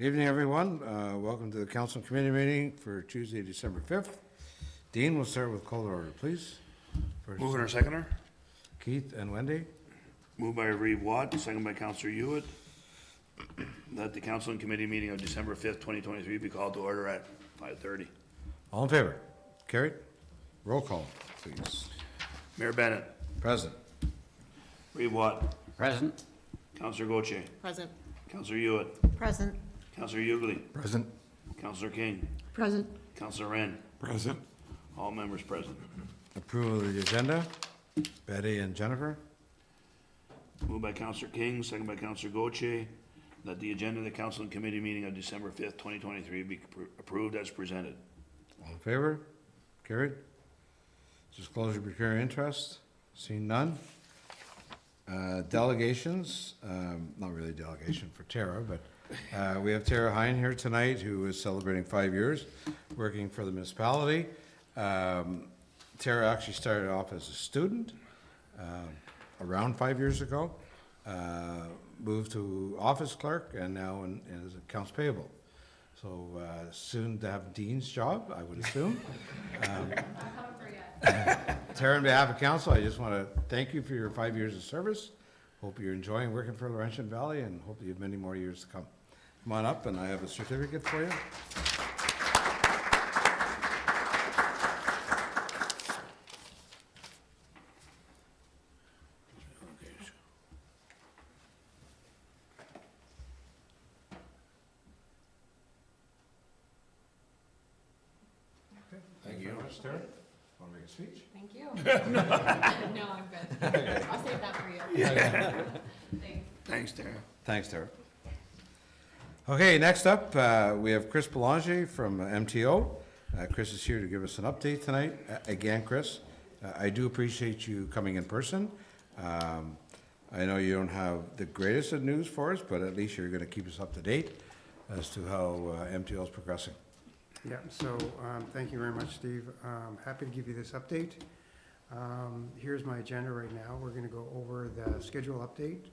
Evening, everyone. Welcome to the Council Committee meeting for Tuesday, December 5th. Dean, we'll start with call to order, please. First, mover and seconder. Keith and Wendy. Moved by Reeve Watt, second by Councillor Hewitt, that the Council and Committee meeting of December 5th, 2023 be called to order at 5:30. All in favor? Carried. Roll call, please. Mayor Bennett. Present. Reeve Watt. Present. Councillor Gauthier. Present. Councillor Hewitt. Present. Councillor Hughley. Present. Councillor King. Present. Councillor Wren. Present. All members present. Approval of the agenda. Betty and Jennifer. Moved by Councillor King, second by Councillor Gauthier, that the agenda of the Council and Committee meeting of December 5th, 2023 be approved as presented. All in favor? Carried. Disclosure of pecuniary interest. Seeing none. Delegations, not really delegation for Tara, but we have Tara Hine here tonight, who is celebrating 5 years working for the municipality. Tara actually started off as a student around 5 years ago, moved to office clerk, and now is accounts payable. So soon to have Dean's job, I would assume. Tara, on behalf of council, I just want to thank you for your 5 years of service. Hope you're enjoying working for Laurentian Valley, and hope you have many more years to come. Come on up, and I have a certificate for you. Thank you very much, Tara. Want to make a speech? Thank you. No, I'm good. I'll save that for you. Thanks. Thanks, Tara. Thanks, Tara. Okay, next up, we have Chris Belanger from MTO. Chris is here to give us an update tonight. Again, Chris, I do appreciate you coming in person. I know you don't have the greatest of news for us, but at least you're going to keep us up to date as to how MTO is progressing. Yeah, so thank you very much, Steve. Happy to give you this update. Here's my agenda right now. We're going to go over the schedule update.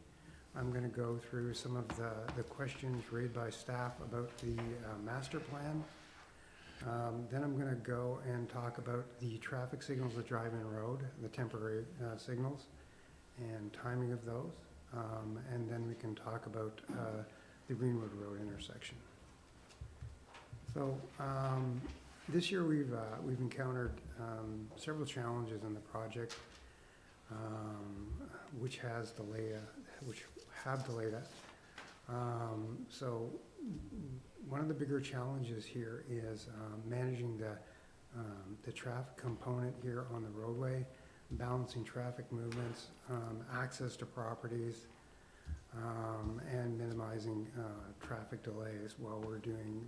I'm going to go through some of the questions raised by staff about the master plan. Then I'm going to go and talk about the traffic signals that drive in road, the temporary signals, and timing of those. And then we can talk about the Greenwood Road intersection. So this year we've encountered several challenges in the project, which have delayed it. So one of the bigger challenges here is managing the traffic component here on the roadway, balancing traffic movements, access to properties, and minimizing traffic delays while we're doing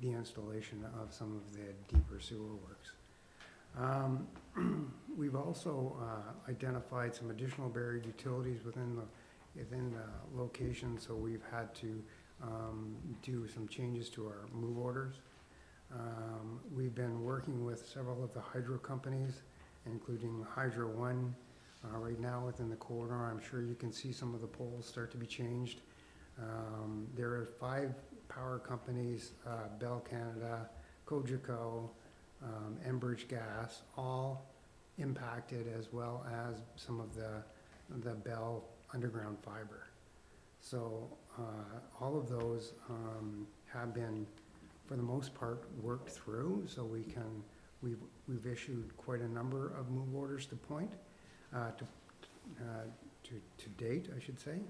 the installation of some of the deeper sewer works. We've also identified some additional buried utilities within the location, so we've had to do some changes to our move orders. We've been working with several of the hydro companies, including Hydro One. Right now within the corridor, I'm sure you can see some of the poles start to be changed. There are 5 power companies, Bell Canada, Cogeco, Enbridge Gas, all impacted, as well as some of the Bell underground fiber. So all of those have been, for the most part, worked through. So we've issued quite a number of move orders to point. To date, I should say.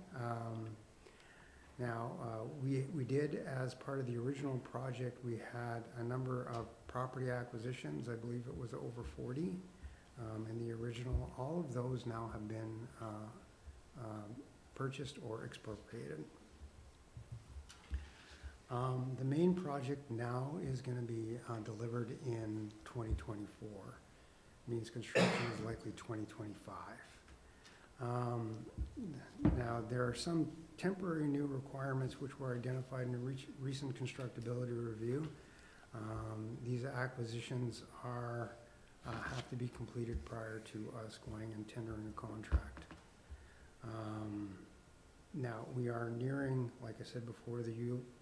Now, we did, as part of the original project, we had a number of property acquisitions. I believe it was over 40 in the original. All of those now have been purchased or expropriated. The main project now is going to be delivered in 2024. Means construction is likely 2025. Now, there are some temporary new requirements which were identified in a recent constructability review. These acquisitions have to be completed prior to us going and tendering a contract. Now, Now, we are nearing, like I said before, the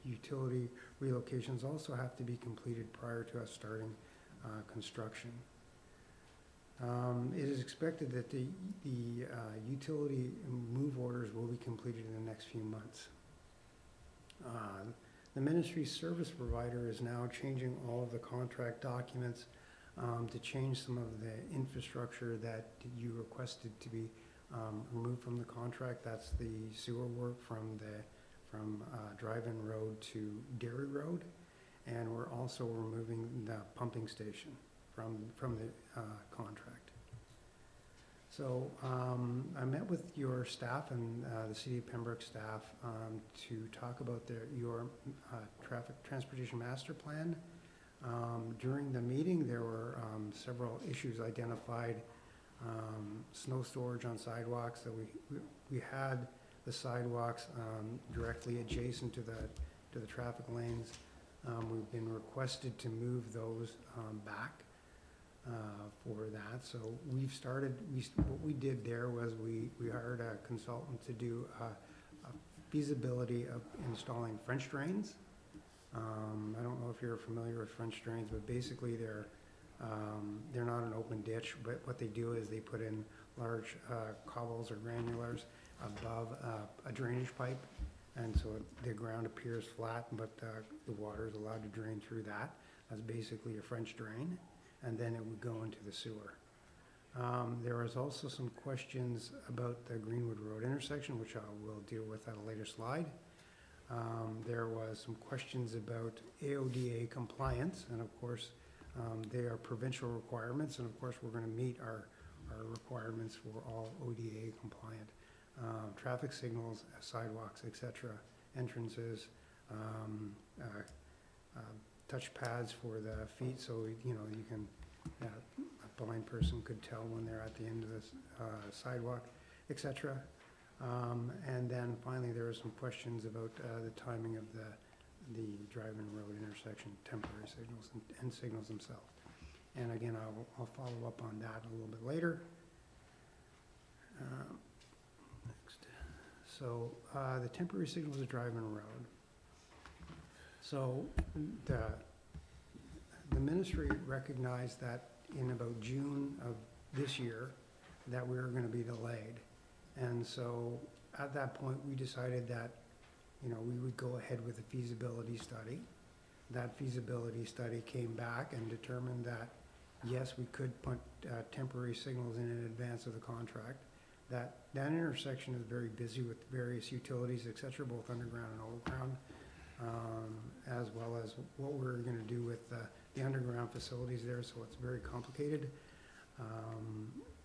utility relocations also have to be completed prior to us starting construction. It is expected that the utility move orders will be completed in the next few months. The ministry's service provider is now changing all of the contract documents to change some of the infrastructure that you requested to be removed from the contract. That's the sewer work from Drive-In Road to Dairy Road, and we're also removing the pumping station from the contract. So I met with your staff and the City of Pembroke staff to talk about your transportation master plan. During the meeting, there were several issues identified. Snow storage on sidewalks, so we had the sidewalks directly adjacent to the traffic lanes. We've been requested to move those back for that. So we've started, what we did there was we hired a consultant to do a feasibility of installing French drains. I don't know if you're familiar with French drains, but basically they're not an open ditch, but what they do is they put in large cobbles or granulars above a drainage pipe, and so the ground appears flat, but the water is allowed to drain through that. That's basically a French drain, and then it would go into the sewer. There was also some questions about the Greenwood Road intersection, which I will deal with at a later slide. There was some questions about AODA compliance, and of course, they are provincial requirements, and of course, we're going to meet our requirements for all ODA compliant. Traffic signals, sidewalks, etc., entrances, touch pads for the feet, so you can, a blind person could tell when they're at the end of the sidewalk, etc. And then finally, there were some questions about the timing of the Drive-In Road intersection, temporary signals and signals themselves. And again, I'll follow up on that a little bit later. Next. So the temporary signals of Drive-In Road. So the ministry recognized that in about June of this year that we were going to be delayed. And so at that point, we decided that we would go ahead with a feasibility study. That feasibility study came back and determined that, yes, we could put temporary signals in advance of the contract. That intersection is very busy with various utilities, et cetera, both underground and overground, as well as what we're going to do with the underground facilities there, so it's very complicated.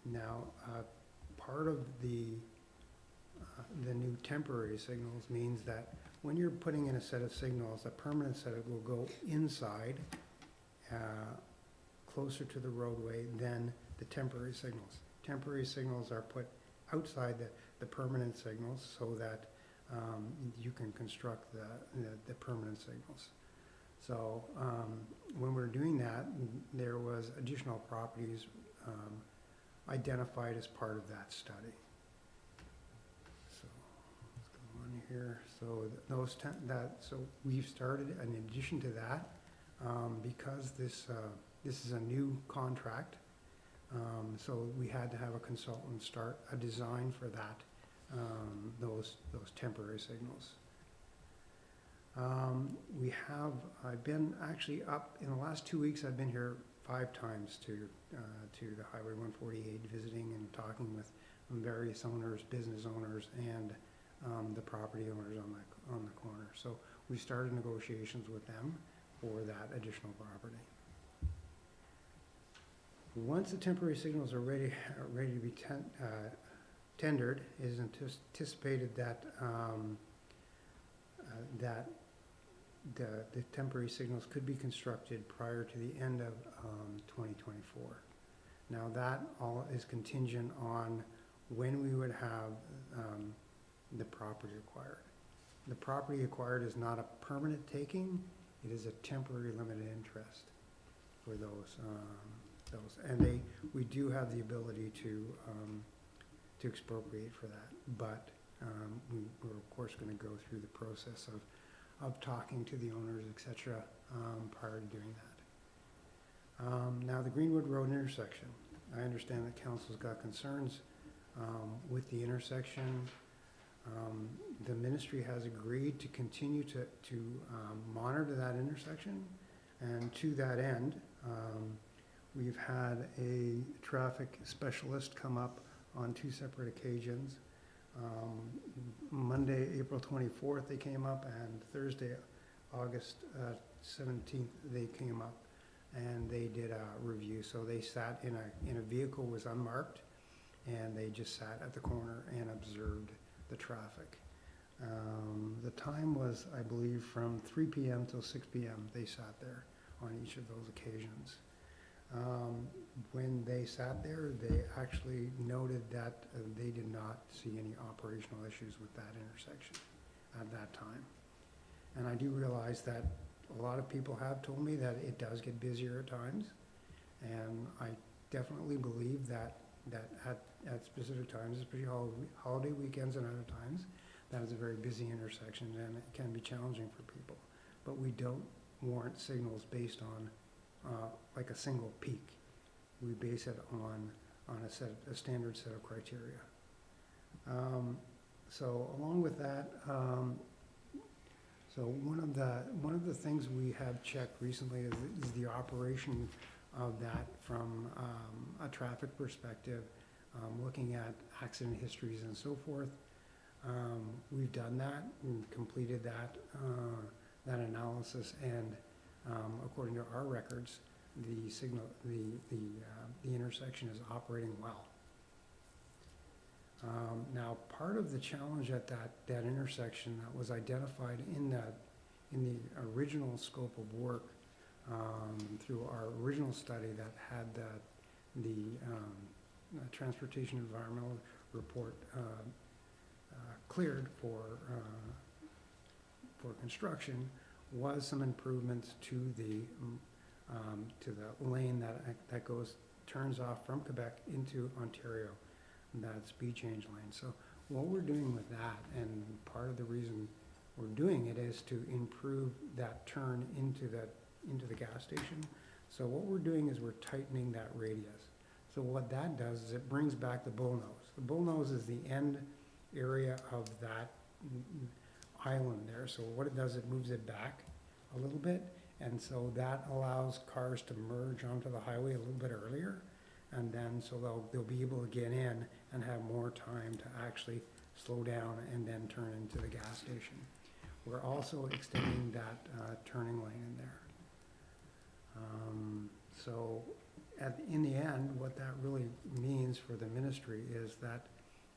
Now, part of the new temporary signals means that when you're putting in a set of signals, a permanent set will go inside, closer to the roadway than the temporary signals. Temporary signals are put outside the permanent signals so that you can construct the permanent signals. So when we're doing that, there was additional properties identified as part of that study. So let's go on here. So so we've started, in addition to that, because this is a new contract, so we had to have a consultant start a design for that, those temporary signals. I've been actually up, in the last 2 weeks, I've been here 5 times to the Highway 148, visiting and talking with various owners, business owners, and the property owners on the corner. So we started negotiations with them for that additional property. Once the temporary signals are ready to be tendered, it is anticipated that the temporary signals could be constructed prior to the end of 2024. Now that all is contingent on when we would have the property acquired. The property acquired is not a permanent taking, it is a temporary limited interest for those. And we do have the ability to expropriate for that, but We're of course gonna go through the process of talking to the owners, et cetera, prior to doing that. Now, the Greenwood Road intersection, I understand that council's got concerns, with the intersection. The ministry has agreed to continue to monitor that intersection, and to that end, we've had a traffic specialist come up on 2 separate occasions. Monday, April 24th, they came up, and Thursday, August 17th, they came up, and they did a review. So they sat in a vehicle, was unmarked, and they just sat at the corner and observed the traffic. The time was, I believe, from 3 p.m. till 6 p.m. they sat there on each of those occasions. When they sat there, they actually noted that they did not see any operational issues with that intersection at that time. And I do realize that a lot of people have told me that it does get busier at times, and I definitely believe that at specific times, especially holiday weekends and other times, that is a very busy intersection, and it can be challenging for people. But we don't warrant signals based on like a single peak. We base it on a standard set of criteria. So along with that, so one of the things we have checked recently is the operation of that from a traffic perspective, looking at accident histories and so forth. We've done that, we've completed that analysis, and according to our records, the intersection is operating well. Now, part of the challenge at that intersection that was identified in the original scope of work, through our original study that had the transportation environmental report cleared for construction, was some improvements to the lane that turns off from Quebec into Ontario, that speed change lane. So what we're doing with that, and part of the reason we're doing it, is to improve that turn into the gas station. So what we're doing is we're tightening that radius. So what that does is it brings back the bullnose. The bullnose is the end area of that island there. So what it does, it moves it back a little bit, and so that allows cars to merge onto the highway a little bit earlier, and then so they'll be able to get in and have more time to actually slow down and then turn into the gas station. We're also extending that turning lane in there. So in the end, what that really means for the ministry is that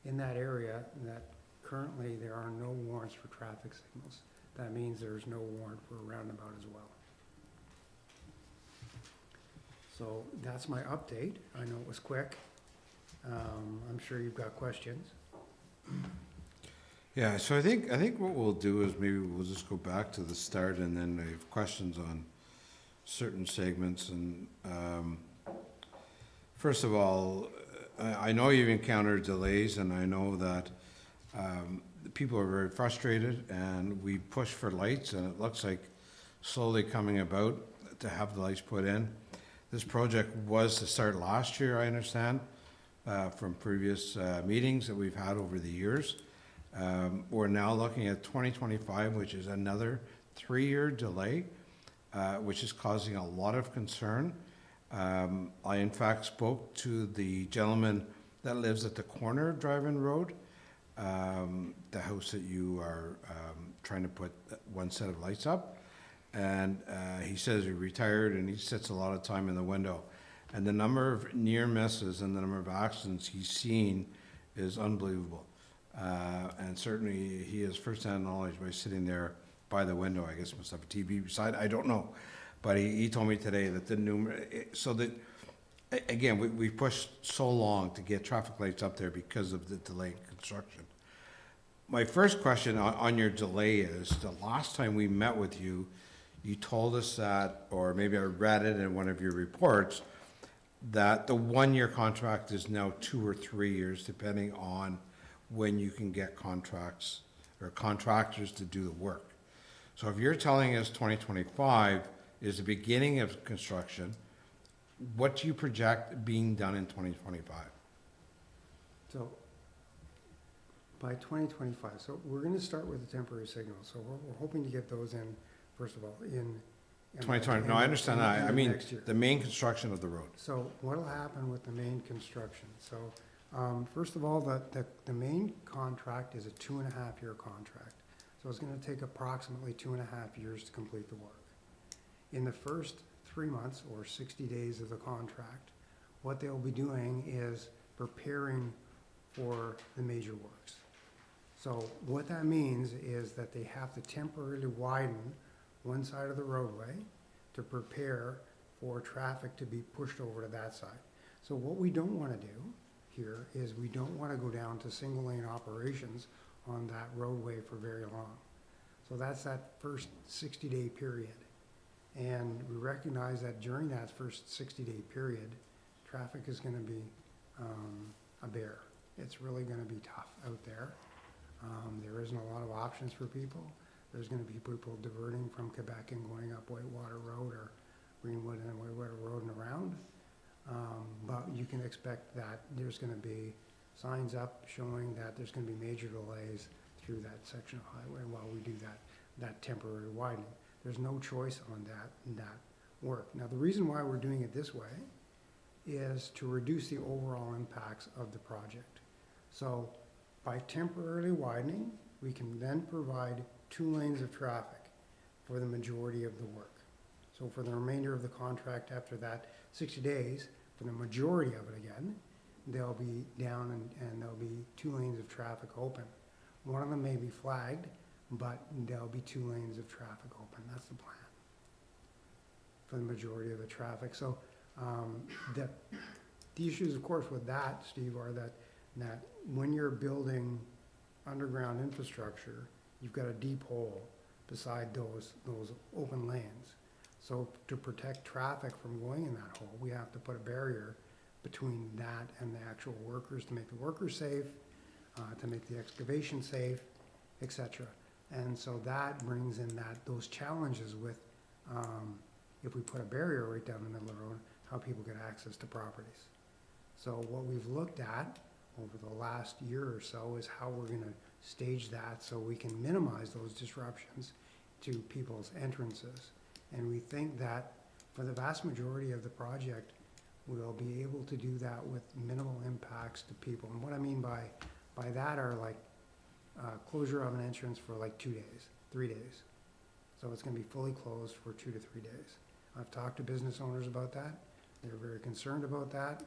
in that area, that currently there are no warrants for traffic signals. That means there's no warrant for a roundabout as well. So that's my update. I know it was quick. I'm sure you've got questions. Yeah, so I think what we'll do is maybe we'll just go back to the start, and then I have questions on certain segments. And first of all, I know you've encountered delays, and I know that the people are very frustrated, and we push for lights, and it looks like slowly coming about to have the lights put in. This project was to start last year, I understand, from previous meetings that we've had over the years. We're now looking at 2025, which is another 3-year delay, which is causing a lot of concern. I in fact spoke to the gentleman that lives at the corner of Drive-In Road, the house that you are trying to put one set of lights up. And he says he retired and he sits a lot of time in the window. And the number of near misses and the number of accidents he's seen is unbelievable. And certainly he has firsthand knowledge by sitting there by the window. I guess he must have a TV beside, I don't know. But he told me today that again, we've pushed so long to get traffic lights up there because of the delay in construction. My first question on your delay is, the last time we met with you, you told us that, or maybe I read it in one of your reports, that the 1-year contract is now 2 or 3 years, depending on when you can get contracts or contractors to do the work. So if you're telling us 2025 is the beginning of construction, what do you project being done in 2025? So by 2025, so we're gonna start with the temporary signals. So we're hoping to get those in, first of all, in. 2020, no, I understand that. I mean, Next year. the main construction of the road. So what'll happen with the main construction? So, first of all, the main contract is a 2.5-year contract. So it's gonna take approximately 2.5 years to complete the work. In the first 3 months or 60 days of the contract, what they'll be doing is preparing for the major works. So what that means is that they have to temporarily widen one side of the roadway to prepare for traffic to be pushed over to that side. So what we don't want to do here is we don't want to go down to single lane operations on that roadway for very long. So that's that first 60-day period. And we recognize that during that first 60-day period, traffic is going to be a bear. It's really going to be tough out there. There isn't a lot of options for people. There's going to be people diverting from Quebec and going up Whitewater Road or Greenwood and Whitewater Road and around. But you can expect that there's going to be signs up showing that there's going to be major delays through that section of highway while we do that temporary widening. There's no choice on that work. Now, the reason why we're doing it this way is to reduce the overall impacts of the project. So by temporarily widening, we can then provide 2 lanes of traffic for the majority of the work. So for the remainder of the contract after that 60 days, for the majority of it again, they'll be down and there'll be 2 lanes of traffic open. One of them may be flagged, but there'll be 2 lanes of traffic open. That's the plan for the majority of the traffic. So the issues, of course, with that, Steve, are that when you're building underground infrastructure, you've got a deep hole beside those open lanes. So to protect traffic from going in that hole, we have to put a barrier between that and the actual workers to make the workers safe, to make the excavation safe, etc. And so that brings in those challenges with if we put a barrier right down the middle of the road, how people get access to properties. So what we've looked at over the last year or so is how we're going to stage that so we can minimize those disruptions to people's entrances. And we think that for the vast majority of the project, we'll be able to do that with minimal impacts to people. And what I mean by that are like closure of an entrance for like 2 days, 3 days. So it's going to be fully closed for 2 to 3 days. I've talked to business owners about that. They're very concerned about that.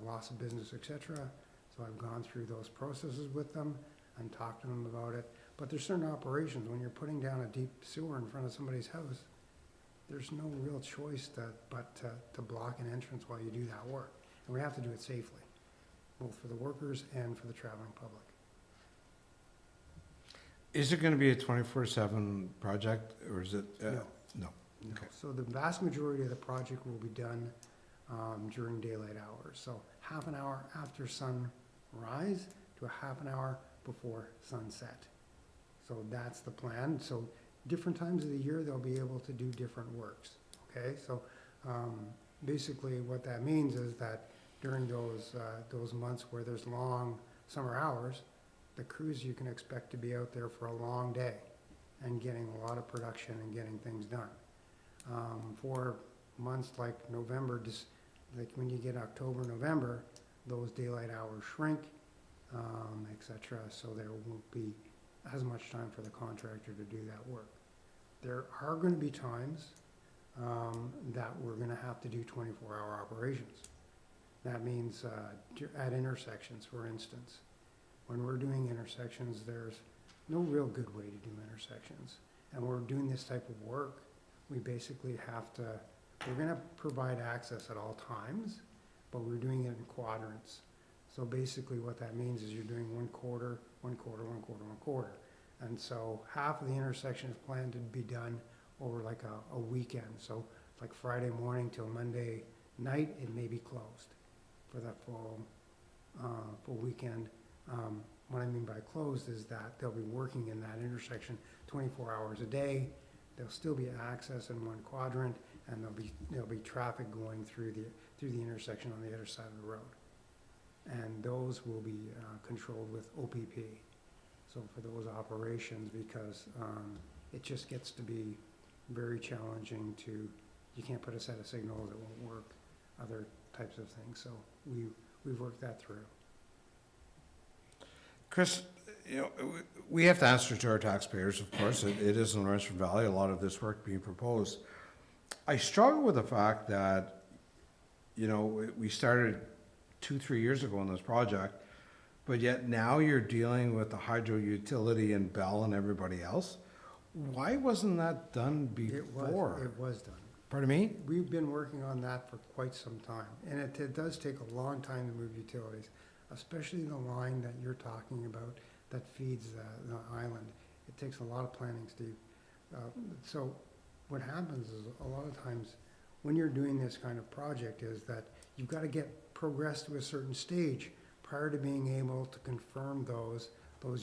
Loss of business, etc. So I've gone through those processes with them and talked to them about it. But there's certain operations, when you're putting down a deep sewer in front of somebody's house, there's no real choice but to block an entrance while you do that work. And we have to do it safely, both for the workers and for the traveling public. Is it going to be a 24/7 project, or is it? No. No. No. Okay. So the vast majority of the project will be done during daylight hours. So half an hour after sunrise to a half an hour before sunset. So that's the plan. So different times of the year, they'll be able to do different works. Okay, so basically what that means is that during those months where there's long summer hours, the crews you can expect to be out there for a long day and getting a lot of production and getting things done. For months like November, just like when you get October, November, those daylight hours shrink, etc. So there won't be as much time for the contractor to do that work. There are going to be times that we're going to have to do 24-hour operations. That means at intersections, for instance. When we're doing intersections, there's no real good way to do intersections. And we're doing this type of work, we basically have to, we're going to provide access at all times, but we're doing it in quadrants. So basically what that means is you're doing 1 quarter, 1 quarter, 1 quarter, 1 quarter. And so half of the intersection is planned to be done over like a weekend. So like Friday morning till Monday night, it may be closed for that full weekend. What I mean by closed is that they'll be working in that intersection 24 hours a day. There'll still be access in one quadrant, and there'll be traffic going through the intersection on the other side of the road. And those will be controlled with OPP. So for those operations, because it just gets to be very challenging you can't put a set of signals that won't work, other types of things. So we've worked that through. Chris, we have to answer to our taxpayers, of course. It is in Laurentian Valley, a lot of this work being proposed. I struggle with the fact that, we started 2-3 years ago on this project, but yet now you're dealing with the hydro utility and Bell and everybody else. Why wasn't that done before? It was done. Pardon me? We've been working on that for quite some time, and it does take a long time to move utilities, especially the line that you're talking about that feeds the island. It takes a lot of planning, Steve. So what happens is a lot of times when you're doing this kind of project is that you've got to get progressed to a certain stage prior to being able to confirm those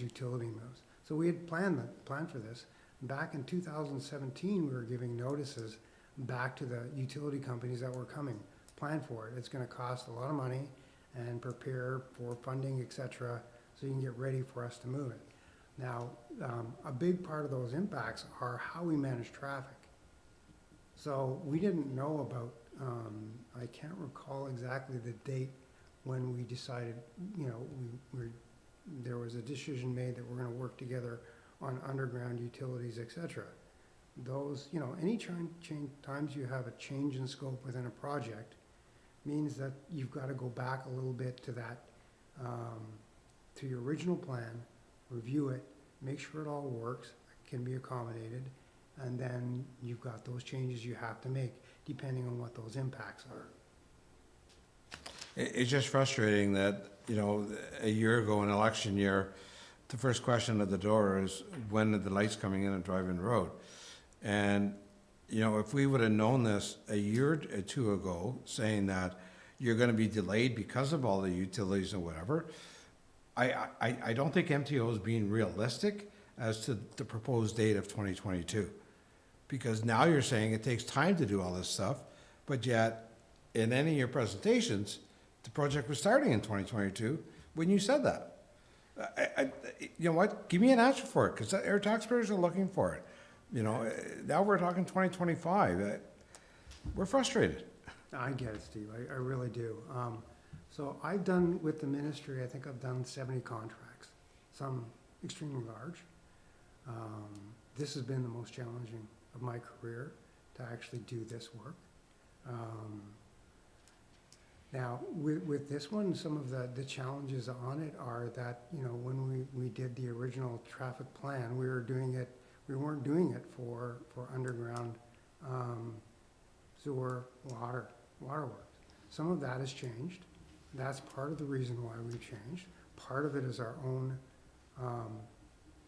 utility moves. So we had planned for this. Back in 2017, we were giving notices back to the utility companies that were coming. Plan for it. It's going to cost a lot of money, and prepare for funding, et cetera, so you can get ready for us to move it. Now, a big part of those impacts are how we manage traffic. So we didn't know about, I can't recall exactly the date when we decided, there was a decision made that we're gonna work together on underground utilities, et cetera. Those, any times you have a change in scope within a project means that you've got to go back a little bit to that, to your original plan, review it, make sure it all works, can be accommodated, and then you've got those changes you have to make depending on what those impacts are. It's just frustrating that, a year ago, in election year, the first question at the door is, when are the lights coming in at Drive-In Road? And, if we would have known this a year or two ago, saying that you're gonna be delayed because of all the utilities and whatever, I don't think MTO is being realistic as to the proposed date of 2022. Because now you're saying it takes time to do all this stuff, but yet, in any of your presentations, the project was starting in 2022 when you said that. You know what? Give me an answer for it, because our taxpayers are looking for it. Now we're talking 2025. We're frustrated. I get it, Steve, I really do. So I've done with the ministry, I think I've done 70 contracts, some extremely large. This has been the most challenging of my career to actually do this work. Now, with this one, some of the challenges on it are that, when we did the original traffic plan, we weren't doing it for underground sewer, waterworks. Some of that has changed. That's part of the reason why we've changed. Part of it is our own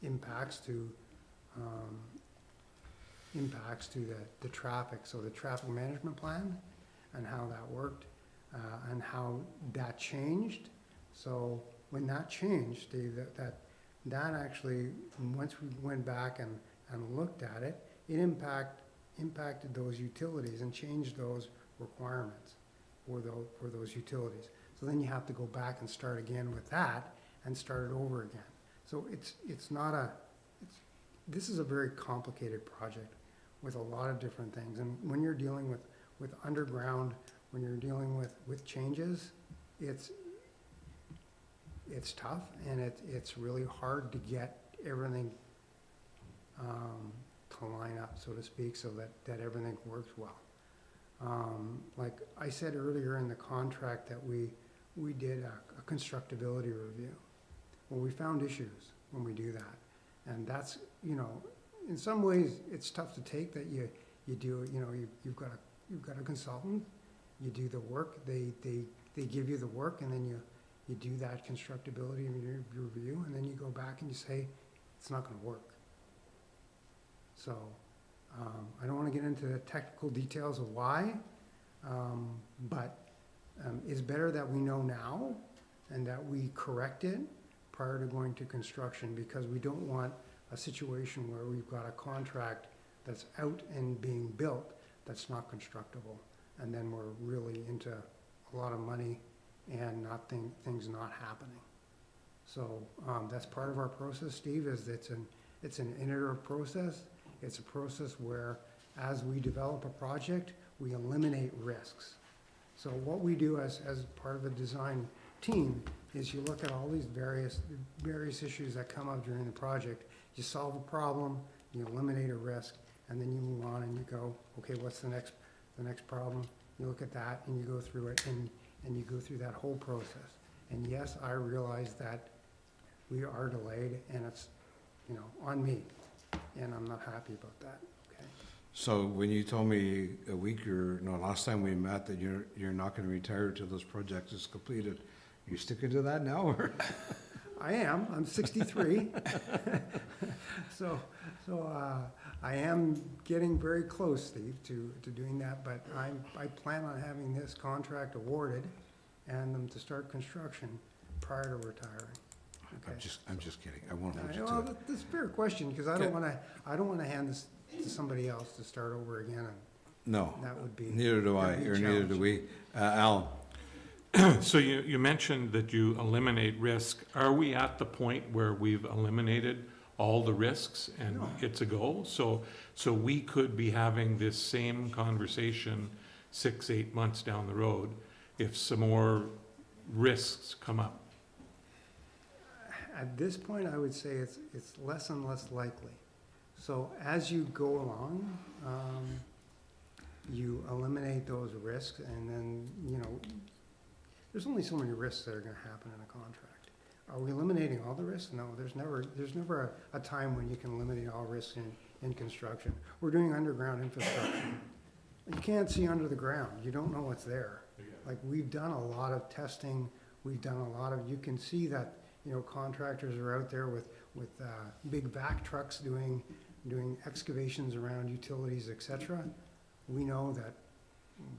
impacts to the traffic. So the traffic management plan and how that worked and how that changed. So when that changed, Dave, that actually, once we went back and looked at it, it impacted those utilities and changed those requirements for those utilities. So then you have to go back and start again with that and start it over again. So this is a very complicated project with a lot of different things. And when you're dealing with underground, when you're dealing with changes, it's tough, and it's really hard to get everything to line up, so to speak, so that everything works well. Like I said earlier in the contract that we did a constructability review. Well, we found issues when we do that. And that's, in some ways, it's tough to take that you do, you've got a consultant, you do the work, they give you the work, and then you do that constructability review, and then you go back and you say, it's not gonna work. So, I don't wanna get into the technical details of why, but it's better that we know now and that we correct it prior to going to construction, because we don't want a situation where we've got a contract that's out and being built that's not constructible, and then we're really into a lot of money and things not happening. So, that's part of our process, Steve, is it's an iterative process. It's a process where, as we develop a project, we eliminate risks. So what we do as part of a design team is you look at all these various issues that come up during the project. You solve a problem, you eliminate a risk, and then you move on and you go, okay, what's the next problem? You look at that and you go through it, and you go through that whole process. And yes, I realize that we are delayed, and it's, on me, and I'm not happy about that, okay? So when you told me last time we met, that you're not gonna retire till this project is completed, you sticking to that now, or? I am, I'm 63. So, I am getting very close, Steve, to doing that, but I plan on having this contract awarded and them to start construction prior to retiring. Okay. I'm just kidding. I won't hold you Well, to it. that's a fair question, because I don't wanna hand this to somebody else to start over again, and No, that would be. neither do I, that'd be or neither do challenging. we. Alan? So you mentioned that you eliminate risk. Are we at the point where we've eliminated all the risks and No. it's a go? So we could be having this same conversation 6-8 months down the road if some more risks come up. At this point, I would say it's less and less likely. So as you go along, you eliminate those risks, and then, there's only so many risks that are gonna happen in a contract. Are we eliminating all the risks? No, there's never a time when you can eliminate all risks in construction. We're doing underground infrastructure. You can't see under the ground. You don't know what's there. Like, we've done a lot of testing. We've done a lot of, you can see that, contractors are out there with big vac trucks doing excavations around utilities, et cetera. We know that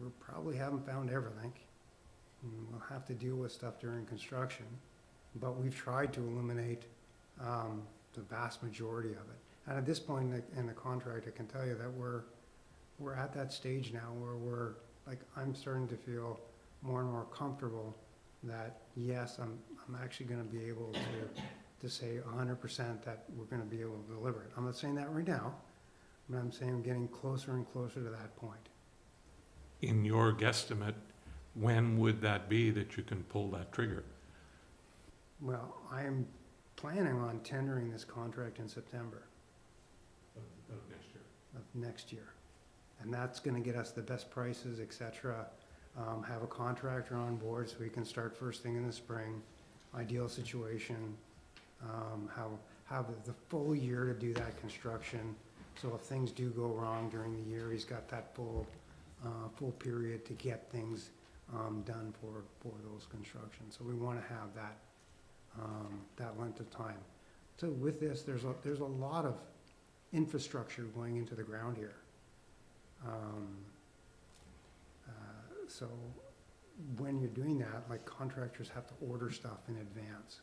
we probably haven't found everything. And we'll have to deal with stuff during construction, but we've tried to eliminate the vast majority of it. And at this point in the contract, I can tell you that we're at that stage now where I'm starting to feel more and more comfortable that, yes, I'm actually gonna be able to say 100% that we're gonna be able to deliver it. I'm not saying that right now, but I'm saying I'm getting closer and closer to that point. In your guesstimate, when would that be that you can pull that trigger? Well, I am planning on tendering this contract in September Of next year. of next year. And that's gonna get us the best prices, et cetera. Have a contractor on board so we can start first thing in the spring, ideal situation. Have the full year to do that construction. So if things do go wrong during the year, he's got that full period to get things done for those constructions. So we wanna have that length of time. So with this, there's a lot of infrastructure going into the ground here. So when you're doing that, like, contractors have to order stuff in advance.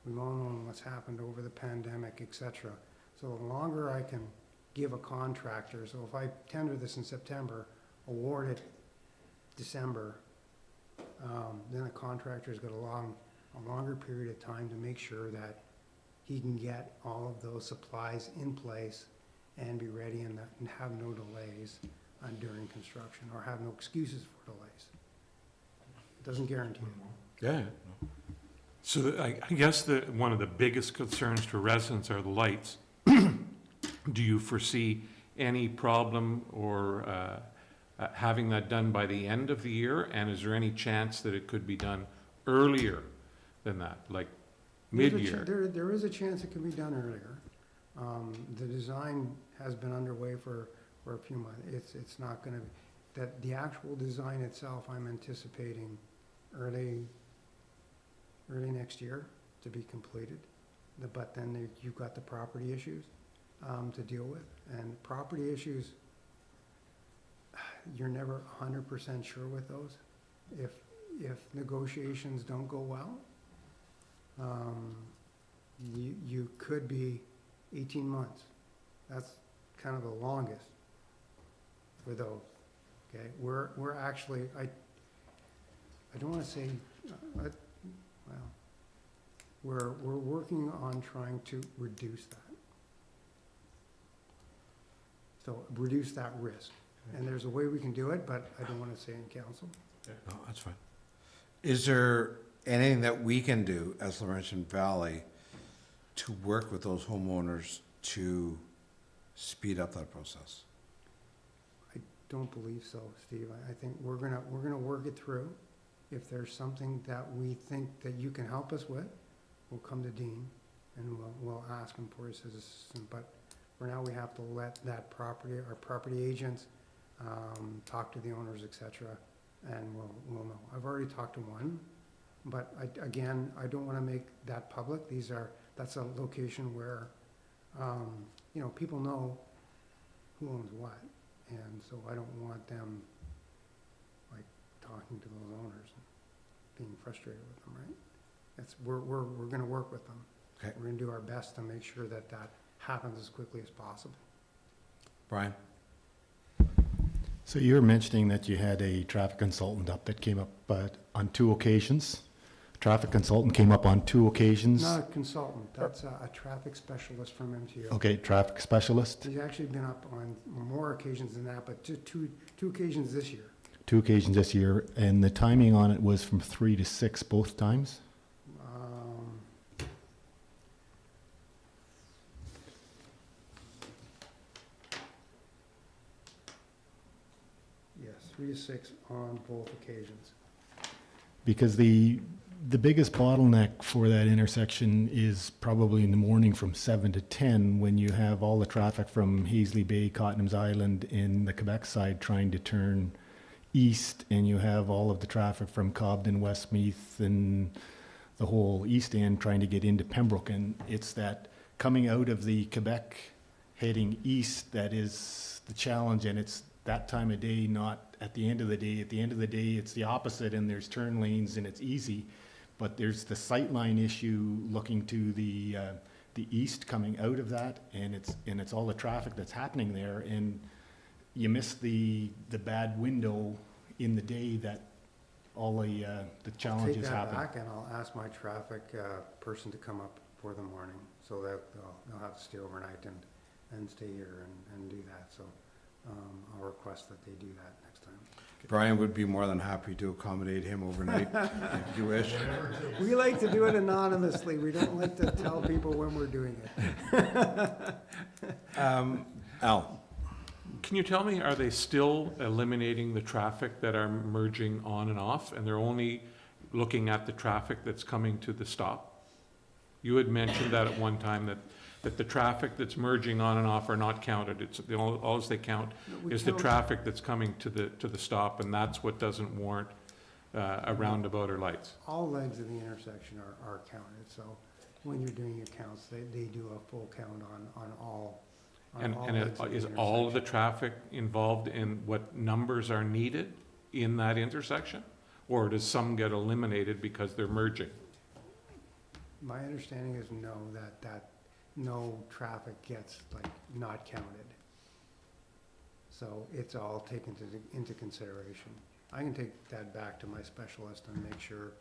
We've all known what's happened over the pandemic, et cetera. So the longer I can give a contractor, so if I tender this in September, award it December, then a contractor's got a longer period of time to make sure that he can get all of those supplies in place and be ready and have no delays during construction, or have no excuses for delays. It doesn't guarantee it. Yeah. So I guess one of the biggest concerns to residents are the lights. Do you foresee any problem or having that done by the end of the year? And is there any chance that it could be done earlier than that, like mid-year? There is a chance it can be done earlier. The design has been underway for a few months. It's not gonna, the actual design itself, I'm anticipating early next year to be completed. But then you've got the property issues to deal with. And property issues, you're never 100% sure with those. If negotiations don't go well, you could be 18 months. That's kind of the longest for those, okay? We're actually, I don't wanna say, well, we're working on trying to reduce that. So reduce that risk. And there's a way we can do it, but I don't wanna say in council. No, that's fine. Is there anything that we can do as Laurentian Valley to work with those homeowners to speed up that process? I don't believe so, Steve. I think we're gonna work it through. If there's something that we think that you can help us with, we'll come to Dean and we'll ask him for his assistance. But for now, we have to let that property, our property agents, talk to the owners, et cetera, and we'll know. I've already talked to one, but again, I don't wanna make that public. That's a location where, you know, people know who owns what. And so I don't want them, like, talking to those owners and being frustrated with them, right? We're gonna work with them. Okay. We're gonna do our best to make sure that happens as quickly as possible. Brian? So you were mentioning that you had a traffic consultant up that came up on 2 occasions. Traffic consultant came up on 2 occasions. Not a consultant, that's a traffic specialist from MTO. Okay, traffic specialist. He's actually been up on more occasions than that, but two occasions this year. 2 occasions this year, and the timing on it was from 3 to 6 both times. Yes, 3 to 6 on both occasions. Because the biggest bottleneck for that intersection is probably in the morning from 7 to 10, when you have all the traffic from Hazley Bay, Cottonham's Island, in the Quebec side trying to turn east, and you have all of the traffic from Cobden, Westmeath, and the whole east end trying to get into Pembroke. And it's that coming out of the Quebec heading east that is the challenge, and it's that time of day, not at the end of the day. At the end of the day, it's the opposite, and there's turn lanes and it's easy. But there's the sightline issue looking to the east coming out of that, and it's all the traffic that's happening there, and you miss the bad window in the day that all the challenges happen. Take that back, and I'll ask my traffic person to come up for the morning, so that they'll have to stay overnight and stay here and do that. So I'll request that they do that next time. Brian would be more than happy to accommodate him overnight, if you wish. We like to do it anonymously. We don't like to tell people when we're doing it. Al? Can you tell me, are they still eliminating the traffic that are merging on and off, and they're only looking at the traffic that's coming to the stop? You had mentioned that at one time, that the traffic that's merging on and off are not counted. It's all they count is the traffic that's coming to the stop, and that's what doesn't warrant a roundabout or lights. All legs of the intersection are counted, so when you're doing your counts, they do a full count on all. And legs of the is all of the intersection. traffic involved in what numbers are needed in that intersection? Or does some get eliminated because they're merging? My understanding is no, that no traffic gets not counted. So it's all taken into consideration. I can take that back to my specialist and make sure.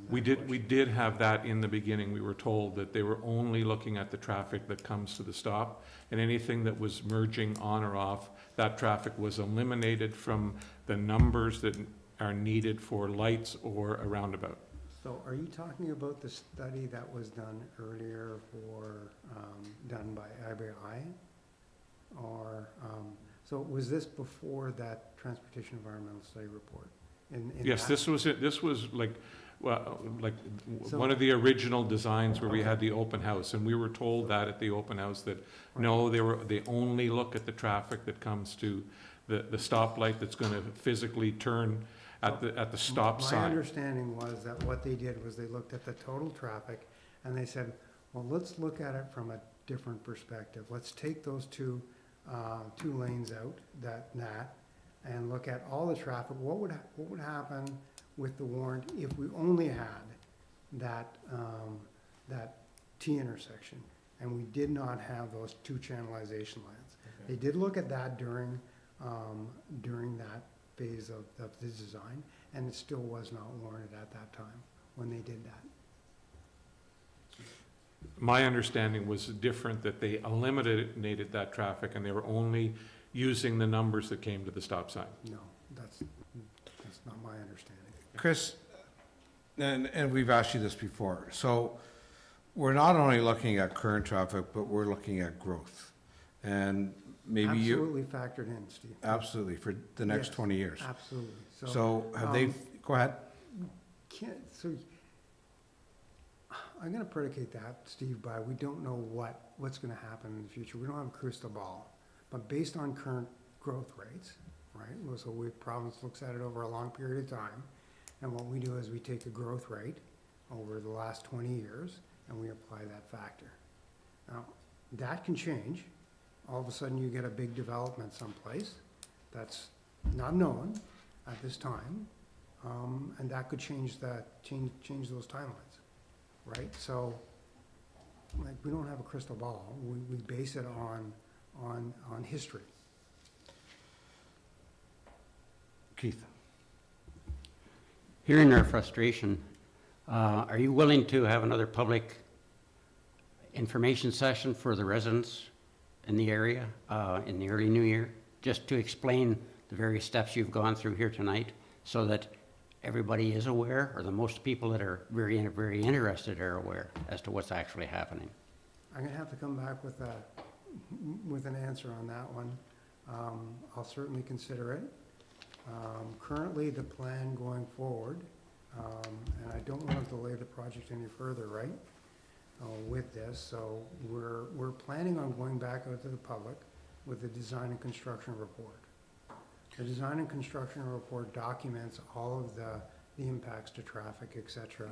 We did have that in the beginning. We were told that they were only looking at the traffic that comes to the stop, and anything that was merging on or off, that traffic was eliminated from the numbers that are needed for lights or a roundabout. So are you talking about the study that was done earlier done by IBI? Or, so was this before that Transportation Environmental Study report? Yes, that- this was it. This was like So- one of the original designs where we had the open house, and we were told that at the open house that, no, they only look at the traffic that comes to the stoplight that's gonna physically turn at the stop My sign. understanding was that what they did was they looked at the total traffic and they said, well, let's look at it from a different perspective. Let's take those two lanes out, and look at all the traffic. What would happen with the warrant if we only had that T intersection, and we did not have those two channelization lines. They did look at that during that phase of the design, and it still was not warranted at that time when they did that. My understanding was different, that they eliminated that traffic and they were only using the numbers that came to the stop sign. No, that's not my understanding. Chris, and we've asked you this before, so we're not only looking at current traffic, but we're looking at growth. And maybe you, Absolutely factored in, Steve. absolutely, for the next Yes, 20 years. Absolutely. So have they, go ahead. So I'm gonna predicate that, Steve, by we don't know what's gonna happen in the future. We don't have a crystal ball. But based on current growth rates, right, well, so province looks at it over a long period of time, and what we do is we take a growth rate over the last 20 years, and we apply that factor. Now, that can change. All of a sudden, you get a big development someplace that's not known at this time, and that could change those timelines, right? So, like, we don't have a crystal ball. We base it on history. Keith? Hearing their frustration, are you willing to have another public information session for the residents in the area in the early new year, just to explain the various steps you've gone through here tonight, so that everybody is aware, or the most people that are very, very interested are aware as to what's actually happening? I'm gonna have to come back with an answer on that one. I'll certainly consider it. Currently, the plan going forward, and I don't want to delay the project any further, right, with this, so we're planning on going back out to the public with the design and construction report. The design and construction report documents all of the impacts to traffic, et cetera.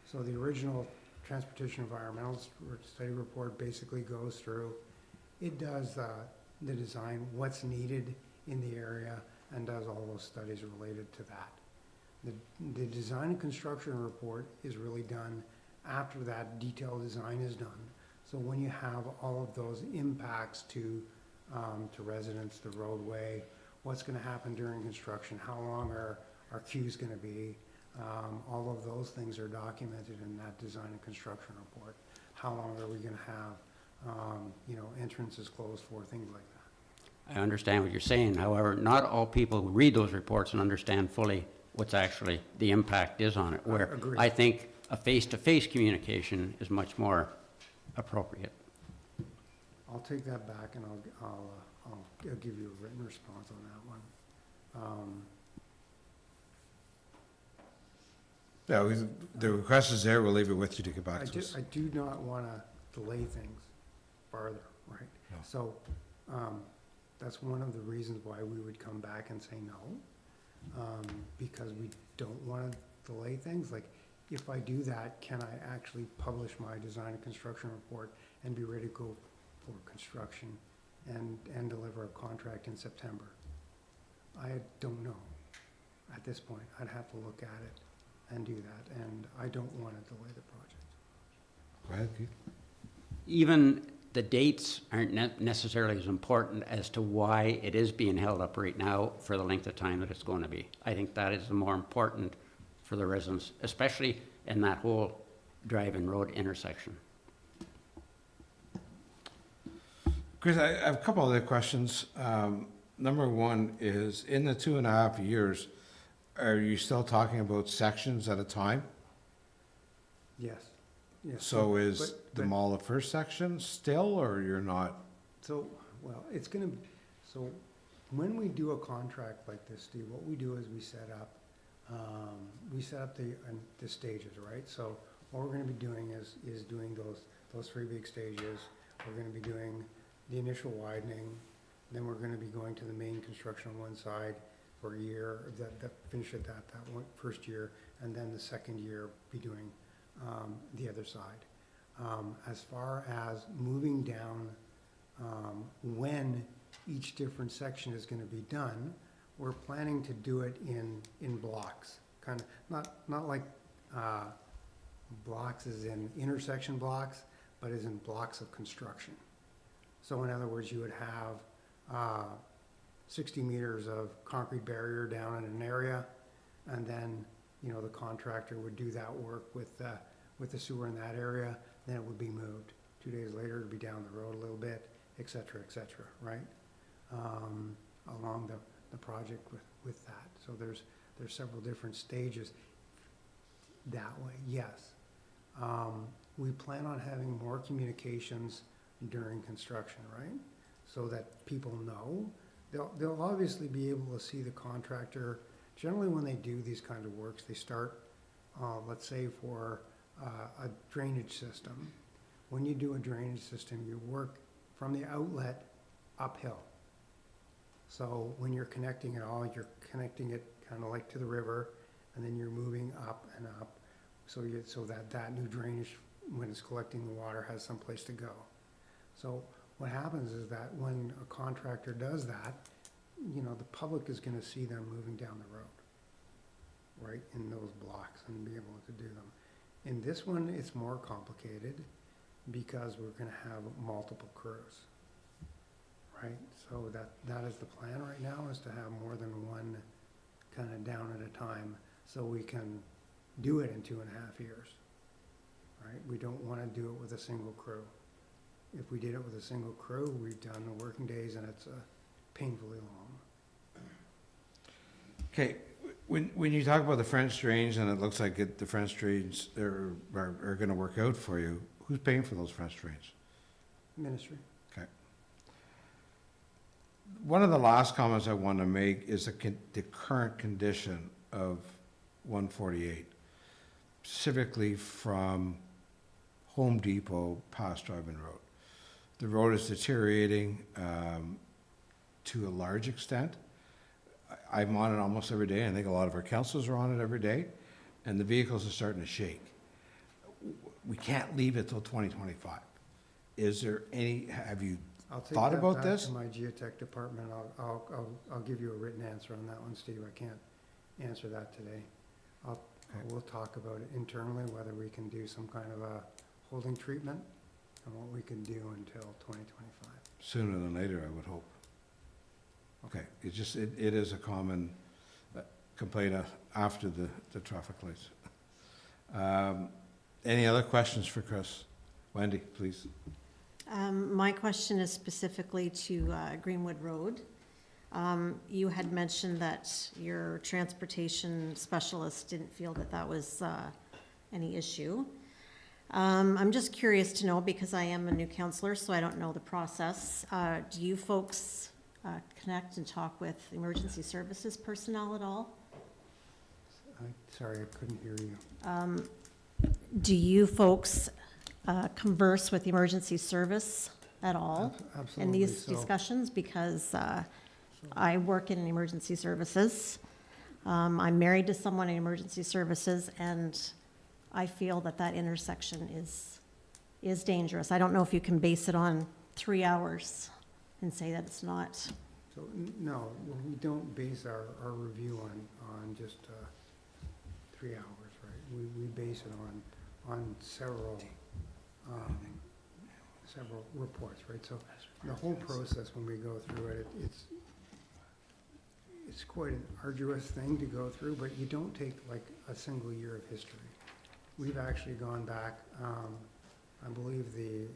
So the original Transportation Environmental Study Report basically goes through, it does the design, what's needed in the area, and does all those studies related to that. The design and construction report is really done after that detailed design is done. So when you have all of those impacts to residents, the roadway, what's gonna happen during construction, how long are our queues gonna be, all of those things are documented in that design and construction report. How long are we gonna have, entrances closed for, things like that. I understand what you're saying. However, not all people read those reports and understand fully what's actually the impact is on it, where Agreed. I think a face-to-face communication is much more appropriate. I'll take that back and I'll give you a written response on that one. Yeah, the request is there, we'll leave it with you to get back to us. I do not wanna delay things farther, right? No. So, that's one of the reasons why we would come back and say no, because we don't wanna delay things. Like, if I do that, can I actually publish my design and construction report and be ready to go for construction and deliver a contract in September? I don't know at this point. I'd have to look at it and do that, and I don't wanna delay the project. Go ahead, Keith. Even the dates aren't necessarily as important as to why it is being held up right now for the length of time that it's going to be. I think that is the more important for the residents, especially in that whole drive-in road intersection. Chris, I have a couple other questions. Number one is, in the 2.5 years, are you still talking about sections at a time? Yes, yes. So is but- the mall the first section still, or you're not? So, well, it's gonna, so when we do a contract like this, Steve, what we do is we set up the stages, right? So what we're gonna be doing is doing those 3 big stages. We're gonna be doing the initial widening, then we're gonna be going to the main construction on one side for a year, finish at that one, first year, and then the second year be doing the other side. As far as moving down when each different section is gonna be done, we're planning to do it in blocks, kind of, not like Blocks is in intersection blocks, but is in blocks of construction. So in other words, you would have 60 meters of concrete barrier down in an area, and then, you know, the contractor would do that work with the sewer in that area, then it would be moved. 2 days later, it'd be down the road a little bit, et cetera, right? Along the project with that. So there's several different stages that way, yes. We plan on having more communications during construction, right? So that people know. They'll obviously be able to see the contractor. Generally, when they do these kinds of works, they start, let's say for a drainage system. When you do a drainage system, you work from the outlet uphill. So when you're connecting it all, you're connecting it kind of like to the river, and then you're moving up and up, so that new drainage, when it's collecting the water, has some place to go. So what happens is that when a contractor does that, you know, the public is gonna see them moving down the road, right, in those blocks, and be able to do them. In this one, it's more complicated because we're gonna have multiple crews, right? So that is the plan right now, is to have more than one kind of down at a time, so we can do it in 2.5 years, right? We don't wanna do it with a single crew. If we did it with a single crew, we've done the working days, and it's painfully long. Okay, when you talk about the French drains, and it looks like the French drains are gonna work out for you, who's paying for those French drains? Ministry. Okay. One of the last comments I want to make is the current condition of 148, specifically from Home Depot past Dryden Road. The road is deteriorating to a large extent. I'm on it almost every day. I think a lot of our councilors are on it every day, and the vehicles are starting to shake. We can't leave it till 2025. Is there any, have you I'll take thought that about back this? to my geotech department. I'll give you a written answer on that one, Steve. I can't answer that today. We'll talk about it internally, whether we can do some kind of a holding treatment and what we can do until 2025. Sooner than later, I would hope. Okay, it's just, it is a common complaint after the traffic lights. Any other questions for Chris? Wendy, please. My question is specifically to Greenwood Road. You had mentioned that your transportation specialist didn't feel that that was any issue. I'm just curious to know, because I am a new counselor, so I don't know the process. Do you folks connect and talk with emergency services personnel at all? Sorry, I couldn't hear you. Do you folks converse with emergency service at all in Absolutely. these So- discussions? Because I work in emergency services. I'm married to someone in emergency services, and I feel that that intersection is dangerous. I don't know if you can base it on 3 hours and say that it's not. So, no, we don't base our review on just 3 hours, right? We base it on several reports, right? So the whole process, when we go through it, it's quite an arduous thing to go through, but you don't take like a single year of history. We've actually gone back, I believe the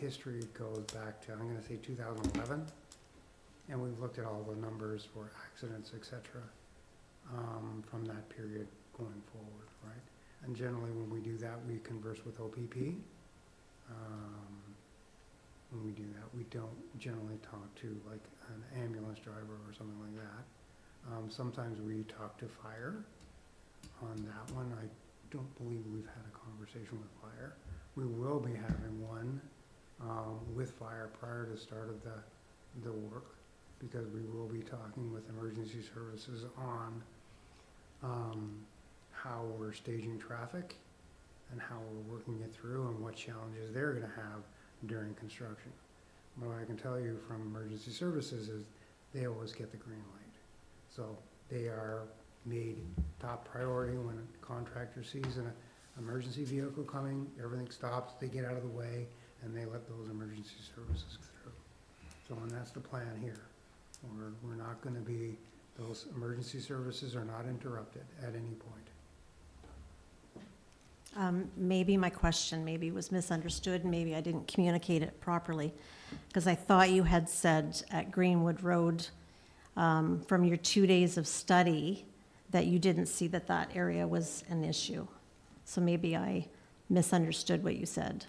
history goes back to, I'm gonna say 2011, and we've looked at all the numbers for accidents, et cetera, from that period going forward, right? And generally, when we do that, we converse with OPP. When we do that, we don't generally talk to like an ambulance driver or something like that. Sometimes we talk to fire on that one. I don't believe we've had a conversation with fire. We will be having one with fire prior to start of the work, because we will be talking with emergency services on how we're staging traffic and how we're working it through and what challenges they're gonna have during construction. But what I can tell you from emergency services is they always get the green light. So they are made top priority when a contractor sees emergency vehicle coming, everything stops, they get out of the way, and they let those emergency services through. So, and that's the plan here. We're not gonna be, those emergency services are not interrupted at any point. Maybe my question maybe was misunderstood, maybe I didn't communicate it properly, because I thought you had said at Greenwood Road, from your 2 days of study, that you didn't see that that area was an issue. So maybe I misunderstood what you said.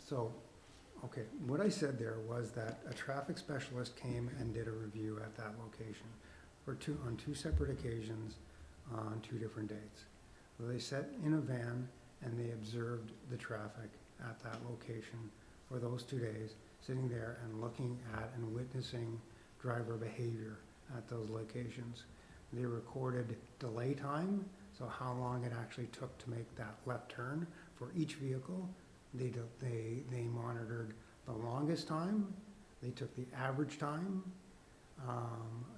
So, okay, what I said there was that a traffic specialist came and did a review at that location on two separate occasions on 2 different dates. So they sat in a van and they observed the traffic at that location for those 2 days, sitting there and looking at and witnessing driver behavior at those locations. They recorded delay time, so how long it actually took to make that left turn for each vehicle. They monitored the longest time, they took the average time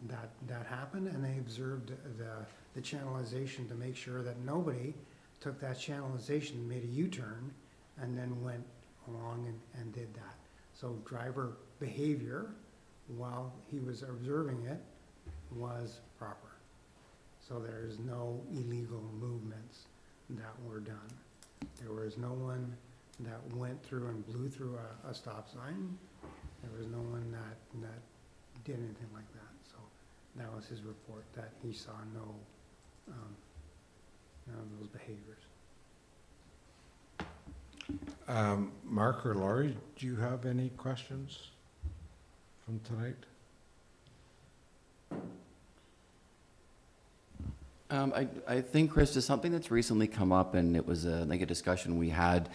that happened, and they observed the channelization to make sure that nobody took that channelization, made a U-turn, and then went along and did that. So driver behavior, while he was observing it, was proper. So there's no illegal movements that were done. There was no one that went through and blew through a stop sign. There was no one that did anything like that. So that was his report, that he saw none of those behaviors. Mark or Laurie, do you have any questions from tonight? I think, Chris, there's something that's recently come up, and it was like a discussion we had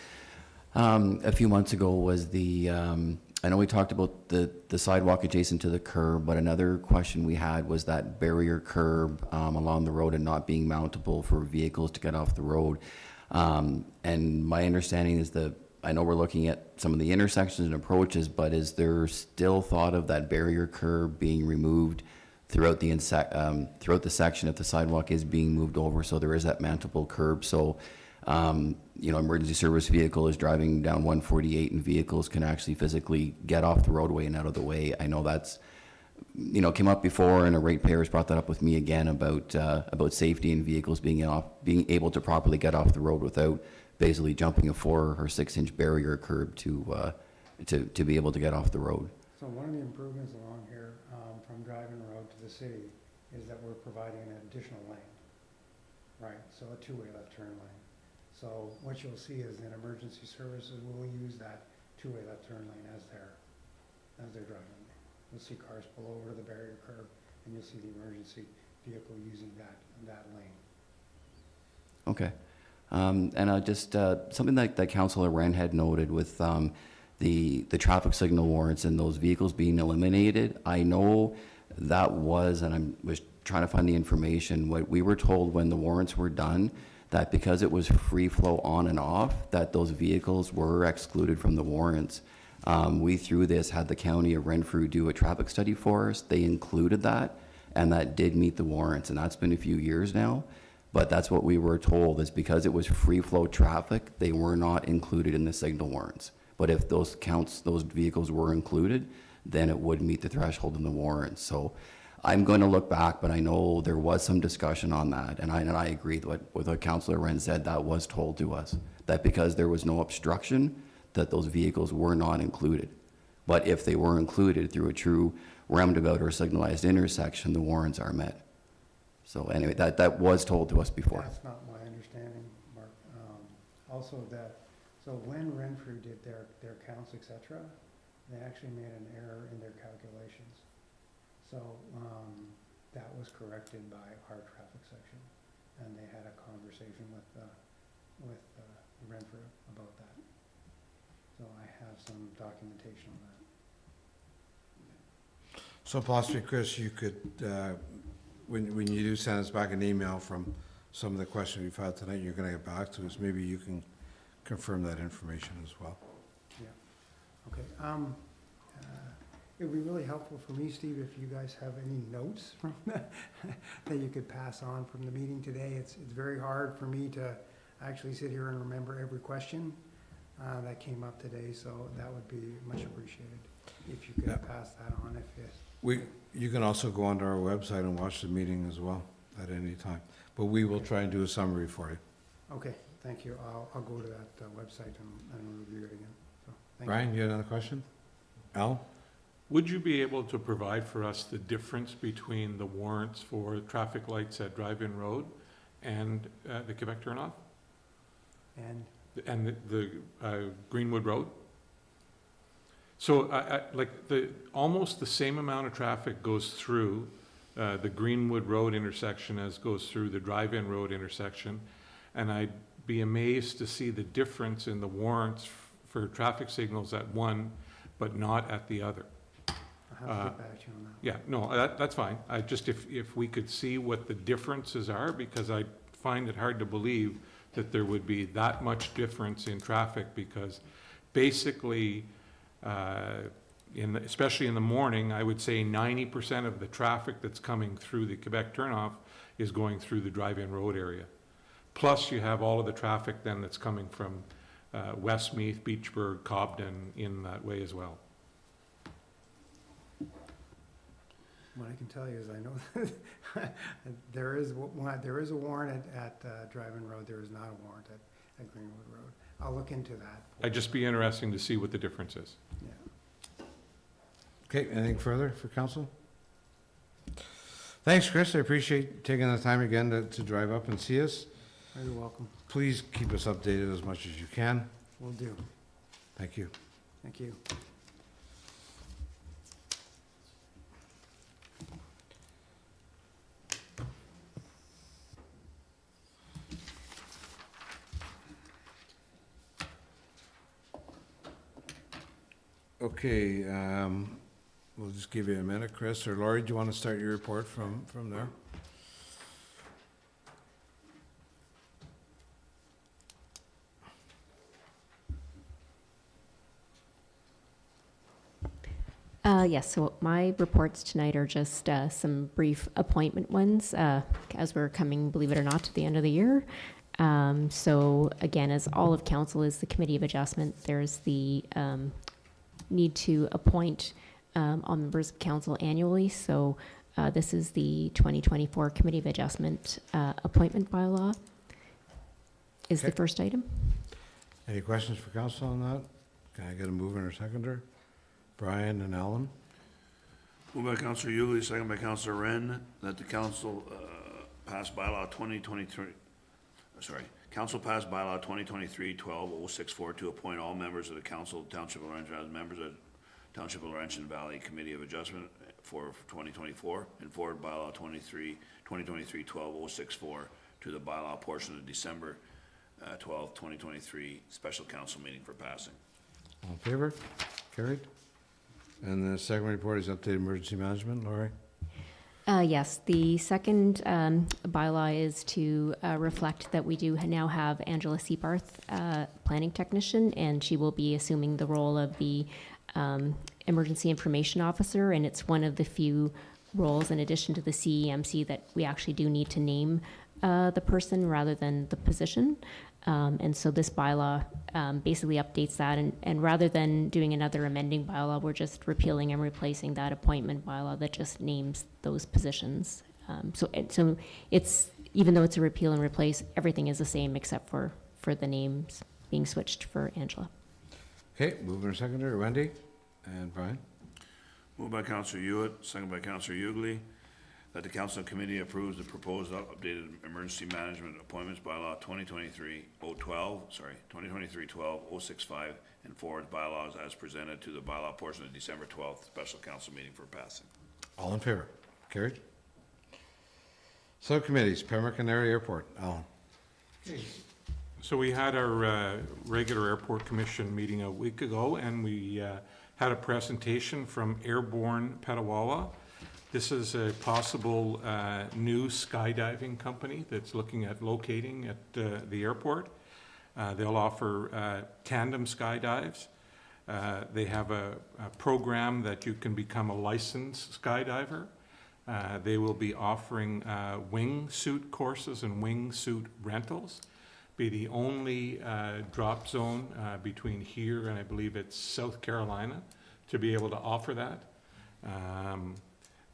a few months ago, was I know we talked about the sidewalk adjacent to the curb, but another question we had was that barrier curb along the road and not being mountable for vehicles to get off the road. And my understanding is I know we're looking at some of the intersections and approaches, but is there still thought of that barrier curb being removed throughout the section if the sidewalk is being moved over, so there is that mountable curb? So, emergency service vehicle is driving down 148 and vehicles can actually physically get off the roadway and out of the way. I know that's, came up before, and a ratepayer's brought that up with me again about safety and vehicles being able to properly get off the road without basically jumping a 4 or 6 inch barrier curb to be able to get off the road. So one of the improvements along here from driving road to the city is that we're providing an additional lane, right? So a 2-way left turn lane. So what you'll see is that emergency services will use that 2-way left turn lane as they're driving. You'll see cars pull over to the barrier curb, and you'll see the emergency vehicle using that lane. Okay. And just something that Councillor Wren had noted with the traffic signal warrants and those vehicles being eliminated. I know that was, and I was trying to find the information, what we were told when the warrants were done, that because it was free flow on and off, that those vehicles were excluded from the warrants. We, through this, had the County of Renfrew do a traffic study for us. They included that, and that did meet the warrants, and that's been a few years now. But that's what we were told, is because it was free flow traffic, they were not included in the signal warrants. But if those vehicles were included, then it would meet the threshold in the warrants. So I'm going to look back, but I know there was some discussion on that, and I agree with what Councillor Wren said. That was told to us, that because there was no obstruction, that those vehicles were not included. But if they were included through a true roundabout or signalized intersection, the warrants are met. So anyway, that was told to us before. That's not my understanding, Mark. Also so when Renfrew did their counts, et cetera, they actually made an error in their calculations. So that was corrected by our traffic section, and they had a conversation with Renfrew about that. So I have some documentation on that. So possibly, Chris, you could, when you do send us back an email from some of the questions we've had tonight, you're going to get back to us, maybe you can confirm that information as well. Yeah. Okay. It would be really helpful for me, Steve, if you guys have any notes from that you could pass on from the meeting today. It's very hard for me to actually sit here and remember every question that came up today, so that would be much appreciated if you could pass that on if it. You can also go onto our website and watch the meeting as well at any time. But we will try and do a summary for you. Okay, thank you. I'll go to that website and review it again. So, thank you. Brian, you had another question? Al? Would you be able to provide for us the difference between the warrants for traffic lights at Drive-In Road and the Quebec turnoff? And The Greenwood Road? So almost the same amount of traffic goes through the Greenwood Road intersection as goes through the Drive-In Road intersection. And I'd be amazed to see the difference in the warrants for traffic signals at one, but not at the other. I'll have to get back to you on that. Yeah, no, that's fine. I just, if we could see what the differences are, because I find it hard to believe that there would be that much difference in traffic, because basically, especially in the morning, I would say 90% of the traffic that's coming through the Quebec turnoff is going through the Drive-In Road area. Plus, you have all of the traffic then that's coming from Westmeath, Beachburg, Cobden in that way as well. What I can tell you is I know there is a warrant at Drive-In Road. There is not a warrant at Greenwood Road. I'll look into that. I'd just be interesting to see what the difference is. Yeah. Okay, anything further for council? Thanks, Chris. I appreciate taking the time again to drive up and see us. You're welcome. Please keep us updated as much as you can. Will do. Thank you. Thank you. Okay, we'll just give you a minute, Chris, or Laurie, do you want to start your report from there? Yes, so my reports tonight are just some brief appointment ones as we're coming, believe it or not, to the end of the year. So again, as all of council is the Committee of Adjustment, there's the need to appoint all members of council annually. So this is the 2024 Committee of Adjustment appointment bylaw is the first item. Any questions for council on that? Can I get a mover or seconder? Brian and Alan? Moved by Councillor Yulee, second by Councillor Wren, that the council pass bylaw 2023, council passed bylaw 2023-12064 to appoint all members of the council of Township of Laurentian as members of Township of Laurentian Valley Committee of Adjustment for 2024, and forward bylaw 2023-12064 to the bylaw portion of December 12, 2023 special council meeting for passing. All in favor? Carried. And the second report is updated emergency management. Laurie? Yes, the second bylaw is to reflect that we do now have Angela Seabarth, planning technician, and she will be assuming the role of the emergency information officer, and it's one of the few roles in addition to the CEMC that we actually do need to name the person rather than the position. And so this bylaw basically updates that, and rather than doing another amending bylaw, we're just repealing and replacing that appointment bylaw that just names those positions. So it's, even though it's a repeal and replace, everything is the same except for the names being switched for Angela. Okay, mover and seconder, Wendy and Brian. Moved by Councillor Hewitt, second by Councillor Yulee, that the council committee approves the proposed updated emergency management appointments bylaw 2023-12065, and forward bylaws as presented to the bylaw portion of December 12th special council meeting for passing. All in favor? Carried. Subcommittees, Pembroke and Area Airport. Alan? So we had our regular airport commission meeting a week ago, and we had a presentation from Airborne Petawawa. This is a possible new skydiving company that's looking at locating at the airport. They'll offer tandem skydives. They have a program that you can become a licensed skydiver. They will be offering wingsuit courses and wingsuit rentals. be the only drop zone between here and I believe it's South Carolina to be able to offer that.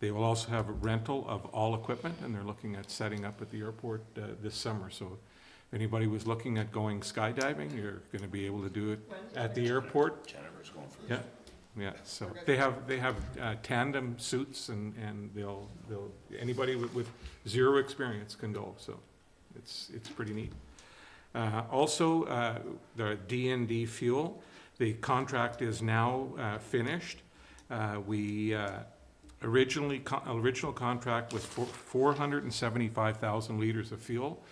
They will also have a rental of all equipment, and they're looking at setting up at the airport this summer. So if anybody was looking at going skydiving, you're going to be able to do it at the airport. Jennifer's going first. Yeah, yeah, so they have tandem suits, and they'll, anybody with zero experience can go, so it's pretty neat. Also, the D&D fuel, the contract is now finished. Original contract was 475,000 liters of fuel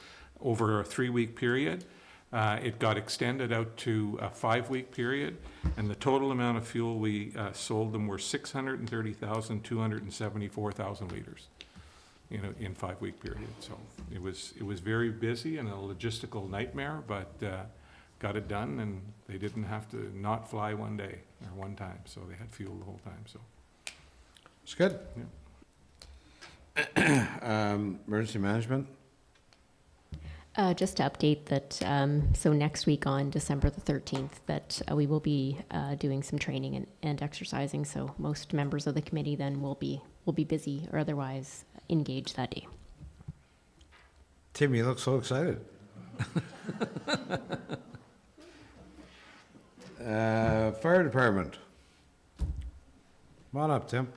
over a 3-week period. It got extended out to a 5-week period, and the total amount of fuel we sold them were 630,274,000 liters in 5-week period. So it was very busy and a logistical nightmare, but got it done, and they didn't have to not fly one day or one time, so they had fuel the whole time. So It's good. yeah. Emergency management? Just to update that, so next week on December the 13th, that we will be doing some training and exercising. So most members of the committee then will be busy or otherwise engaged that day. Tim, you look so excited. Fire department. Come on up, Tim.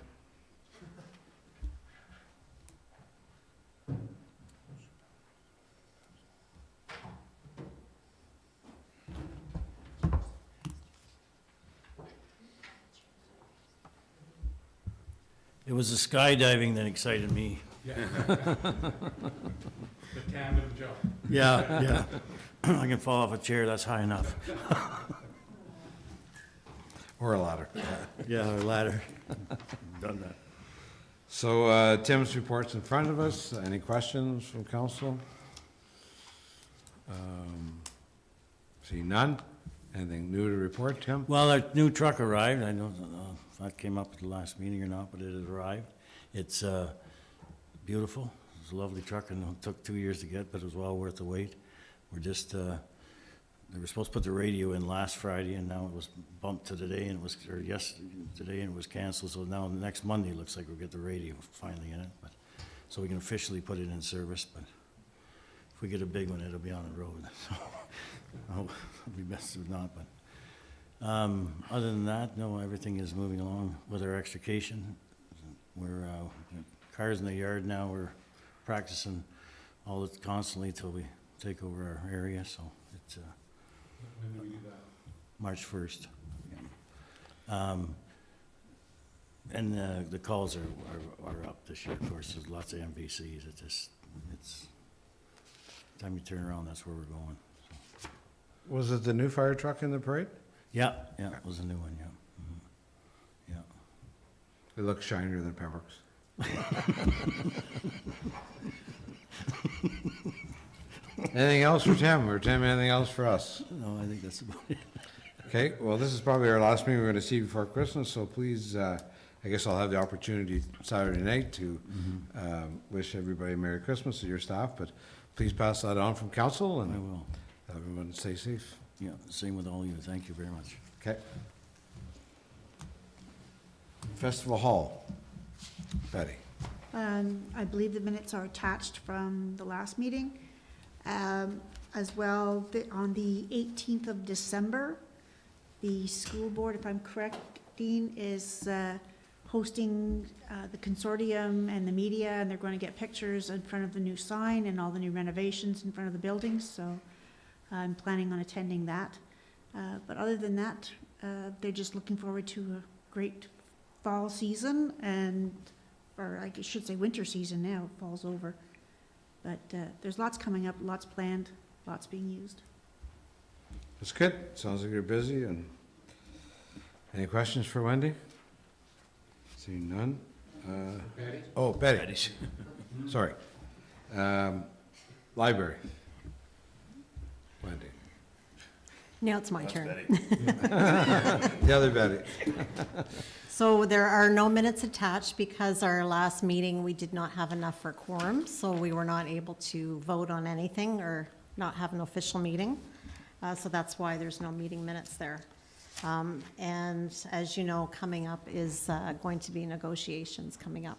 It was the skydiving that excited me. The tandem jump. Yeah, yeah. I can fall off a chair, that's high enough. Or a ladder. Yeah, or ladder. Done that. So Tim's report's in front of us. Any questions from council? See none. Anything new to report, Tim? Well, our new truck arrived. I don't know if that came up at the last meeting or not, but it has arrived. It's beautiful. It's a lovely truck, and it took 2 years to get, but it was well worth the wait. We're just, they were supposed to put the radio in last Friday, and now it was bumped to today, and it was, or today, and it was canceled. So now next Monday, it looks like we'll get the radio finally in it, but so we can officially put it in service. But if we get a big one, it'll be on the road. So it'll be best if not. But other than that, no, everything is moving along with our extrication. We're cars in the yard now. We're practicing all it constantly till we take over our area. So it's When do we do that? March 1st. Yeah. And the calls are up this year. Of course, there's lots of MVCs. It's time you turn around, that's where we're going. So. Was it the new fire truck in the parade? Yeah, it was a new one, yeah. Mm-hmm. Yeah. It looks shinier than Pembroke's. Anything else for Tim, or Tim, anything else for us? No, I think that's about it. Okay, well, this is probably our last meeting we're going to see before Christmas, so please, I guess I'll have the opportunity Saturday night to wish everybody Merry Christmas to your staff, but please pass that on from council, and I will. everyone stay safe. Yeah, same with all of you. Thank you very much. Okay. Festival Hall. Betty. I believe the minutes are attached from the last meeting. As well, on the 18th of December, the school board, if I'm correct, Dean, is hosting the consortium and the media, and they're going to get pictures in front of the new sign and all the new renovations in front of the buildings, so I'm planning on attending that. But other than that, they're just looking forward to a great fall season, or I should say winter season now, fall's over. But there's lots coming up, lots planned, lots being used. That's good. Sounds like you're busy. And any questions for Wendy? Seeing none. Betty? Oh, Betty. Sorry. Library. Wendy. Now it's my turn. The other Betty. So there are no minutes attached because our last meeting, we did not have enough for quorum, so we were not able to vote on anything or not have an official meeting. So that's why there's no meeting minutes there. And as you know, coming up is going to be negotiations coming up.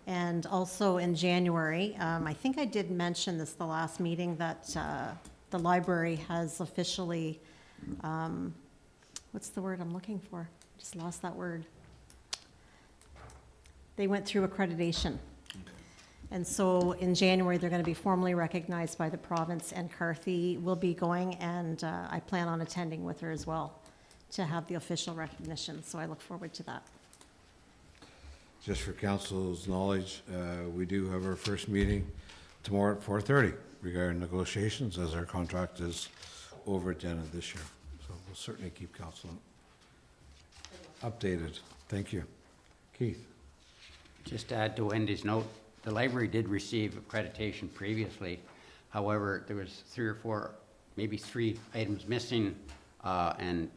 And also in January, I think I did mention this the last meeting, that the library has officially, what's the word I'm looking for? Just lost that word. They went through accreditation. And so in January, they're going to be formally recognized by the province, and Carthy will be going, and I plan on attending with her as well to have the official recognition. So I look forward to that. Just for council's knowledge, we do have our first meeting tomorrow at 4:30 regarding negotiations, as our contract is over at the end of this year. So we'll certainly keep council updated. Thank you. Keith? Just to add to Wendy's note, the library did receive accreditation previously. However, there was 3 or 4, maybe 3 items missing, and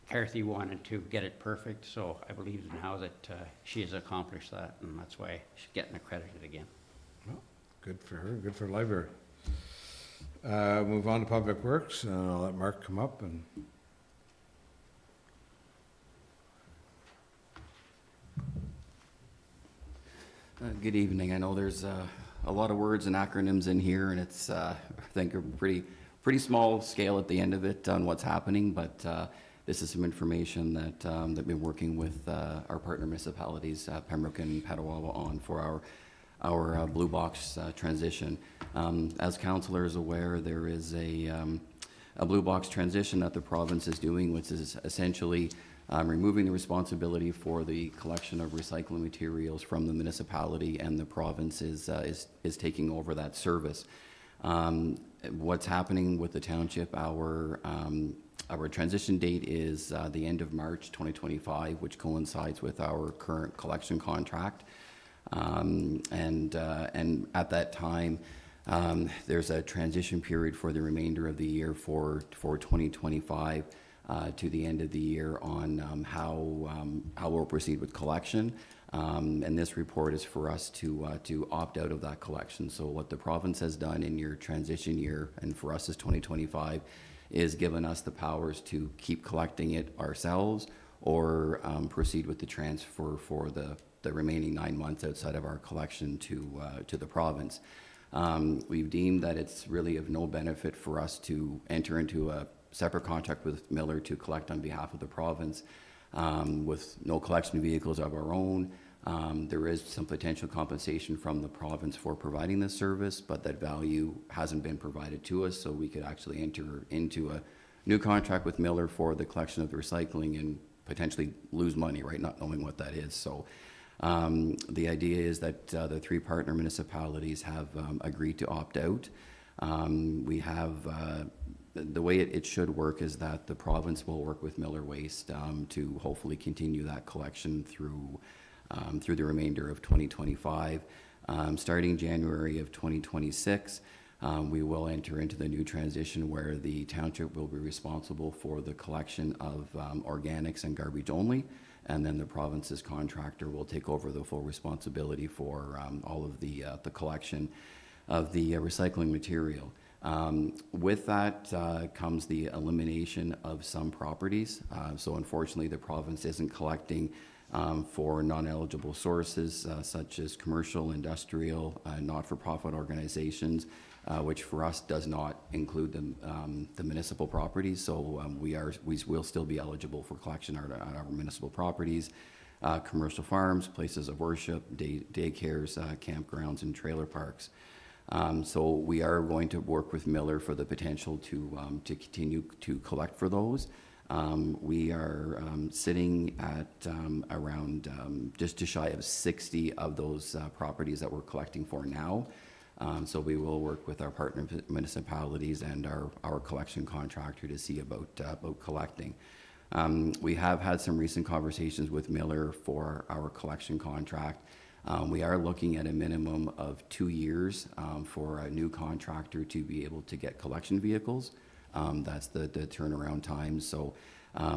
Carthy wanted to get it perfect, so I believe now that she has accomplished that, and that's why she's getting accredited again. Well, good for her, good for the library. Move on to Public Works, and I'll let Mark come up and... Good evening. I know there's a lot of words and acronyms in here, and it's, I think, a pretty small scale at the end of it on what's happening, but this is some information that that we've been working with our partner municipalities, Pembroke and Petawawa, on for our blue box transition. As councillor is aware, there is a blue box transition that the province is doing, which is essentially removing the responsibility for the collection of recycling materials from the municipality, and the province is taking over that service. What's happening with the township, our transition date is the end of March 2025, which coincides with our current collection contract. And at that time, there's a transition period for the remainder of the year for 2025 to the end of the year on how we'll proceed with collection. And this report is for us to opt out of that collection. So what the province has done in your transition year, and for us is 2025, is given us the powers to keep collecting it ourselves, or proceed with the transfer for the remaining 9 months outside of our collection to the province. We've deemed that it's really of no benefit for us to enter into a separate contract with Miller to collect on behalf of the province with no collection vehicles of our own. There is some potential compensation from the province for providing this service, but that value hasn't been provided to us, so we could actually enter into a new contract with Miller for the collection of the recycling and potentially lose money, right, not knowing what that is. So the idea is that the 3 partner municipalities have agreed to opt out. We have the way it should work is that the province will work with Miller Waste to hopefully continue that collection through the remainder of 2025. Starting January of 2026, we will enter into the new transition where the township will be responsible for the collection of organics and garbage only, and then the province's contractor will take over the full responsibility for all of the collection of the recycling material. With that comes the elimination of some properties. So unfortunately, the province isn't collecting for non-eligible sources such as commercial, industrial, not-for-profit organizations, which for us does not include the municipal properties. So we will still be eligible for collection on our municipal properties, commercial farms, places of worship, daycares, campgrounds, and trailer parks. So we are going to work with Miller for the potential to continue to collect for those. We are sitting at around just shy of 60 of those properties that we're collecting for now. So we will work with our partner municipalities and our collection contractor to see about collecting. We have had some recent conversations with Miller for our collection contract. We are looking at a minimum of 2 years for a new contractor to be able to get collection vehicles. That's the turnaround time. So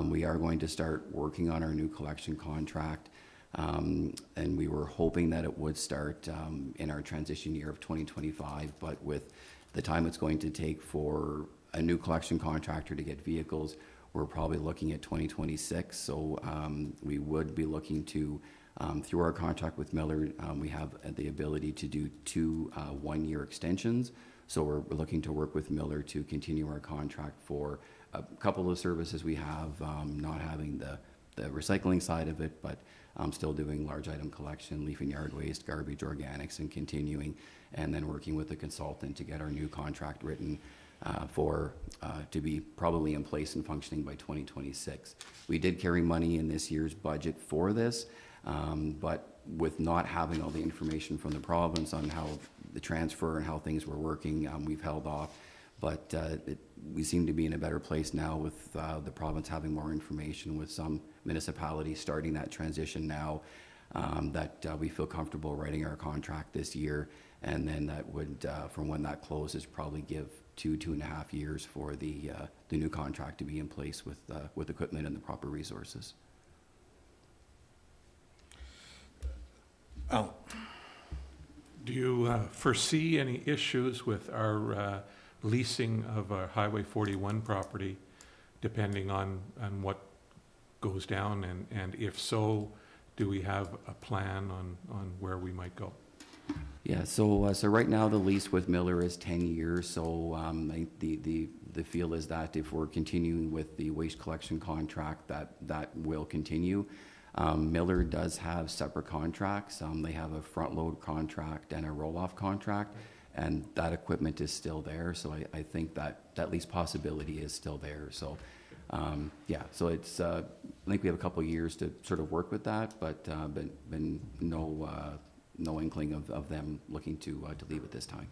we are going to start working on our new collection contract. And we were hoping that it would start in our transition year of 2025, but with the time it's going to take for a new collection contractor to get vehicles, we're probably looking at 2026. So we would be looking to, through our contract with Miller, we have the ability to do 2 one-year extensions. So we're looking to work with Miller to continue our contract for a couple of services we have, not having the recycling side of it, but still doing large item collection, leaf and yard waste, garbage, organics, and continuing, and then working with the consultant to get our new contract written to be probably in place and functioning by 2026. We did carry money in this year's budget for this, but with not having all the information from the province on how the transfer and how things were working, we've held off. But we seem to be in a better place now with the province having more information, with some municipalities starting that transition now, that we feel comfortable writing our contract this year. And then that would, from when that closes, probably give 2.5 years for the new contract to be in place with equipment and the proper resources. Oh, Do you foresee any issues with our leasing of our Highway 41 property, depending on what goes down? And if so, do we have a plan on where we might go? Yeah, so right now the lease with Miller is 10 years. So the feel is that if we're continuing with the waste collection contract, that will continue. Miller does have separate contracts. They have a front load contract and a roll-off contract, and that equipment is still there. So I think that lease possibility is still there. So yeah, so it's I think we have a couple of years to sort of work with that, but been no inkling of them looking to leave at this time.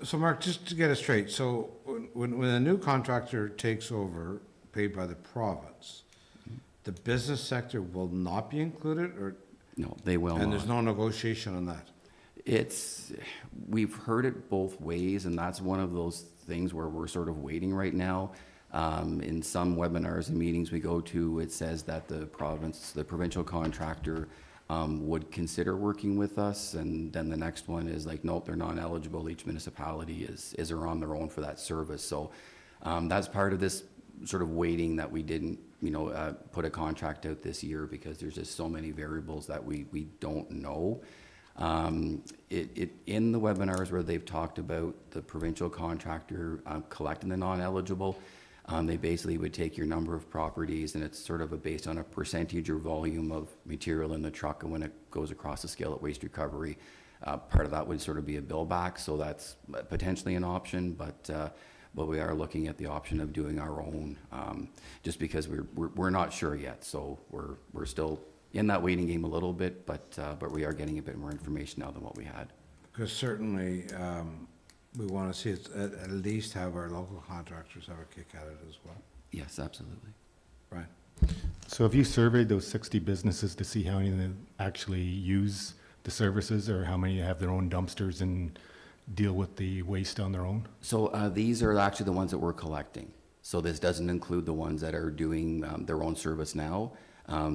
so Mark, just to get it straight, so when a new contractor takes over, paid by the province, the business sector will not be included, or? No, they will not. And there's no negotiation on that? We've heard it both ways, and that's one of those things where we're sort of waiting right now. In some webinars and meetings we go to, it says that the provincial contractor would consider working with us, and then the next one is like, nope, they're non-eligible. Each municipality is on their own for that service. So that's part of this sort of waiting that we didn't, put a contract out this year, because there's just so many variables that we don't know. In the webinars where they've talked about the provincial contractor collecting the non-eligible, they basically would take your number of properties, and it's sort of based on a percentage or volume of material in the truck, and when it goes across the scale at waste recovery, part of that would sort of be a bill back. So that's potentially an option, but we are looking at the option of doing our own, just because we're not sure yet. So we're still in that waiting game a little bit, but we are getting a bit more information now than what we had. Because certainly, we want to see it at least have our local contractors have a kick at it as well. Yes, absolutely. Right. So have you surveyed those 60 businesses to see how many of them actually use the services, or how many have their own dumpsters and deal with the waste on their own? So these are actually the ones that we're collecting. So this doesn't include the ones that are doing their own service now.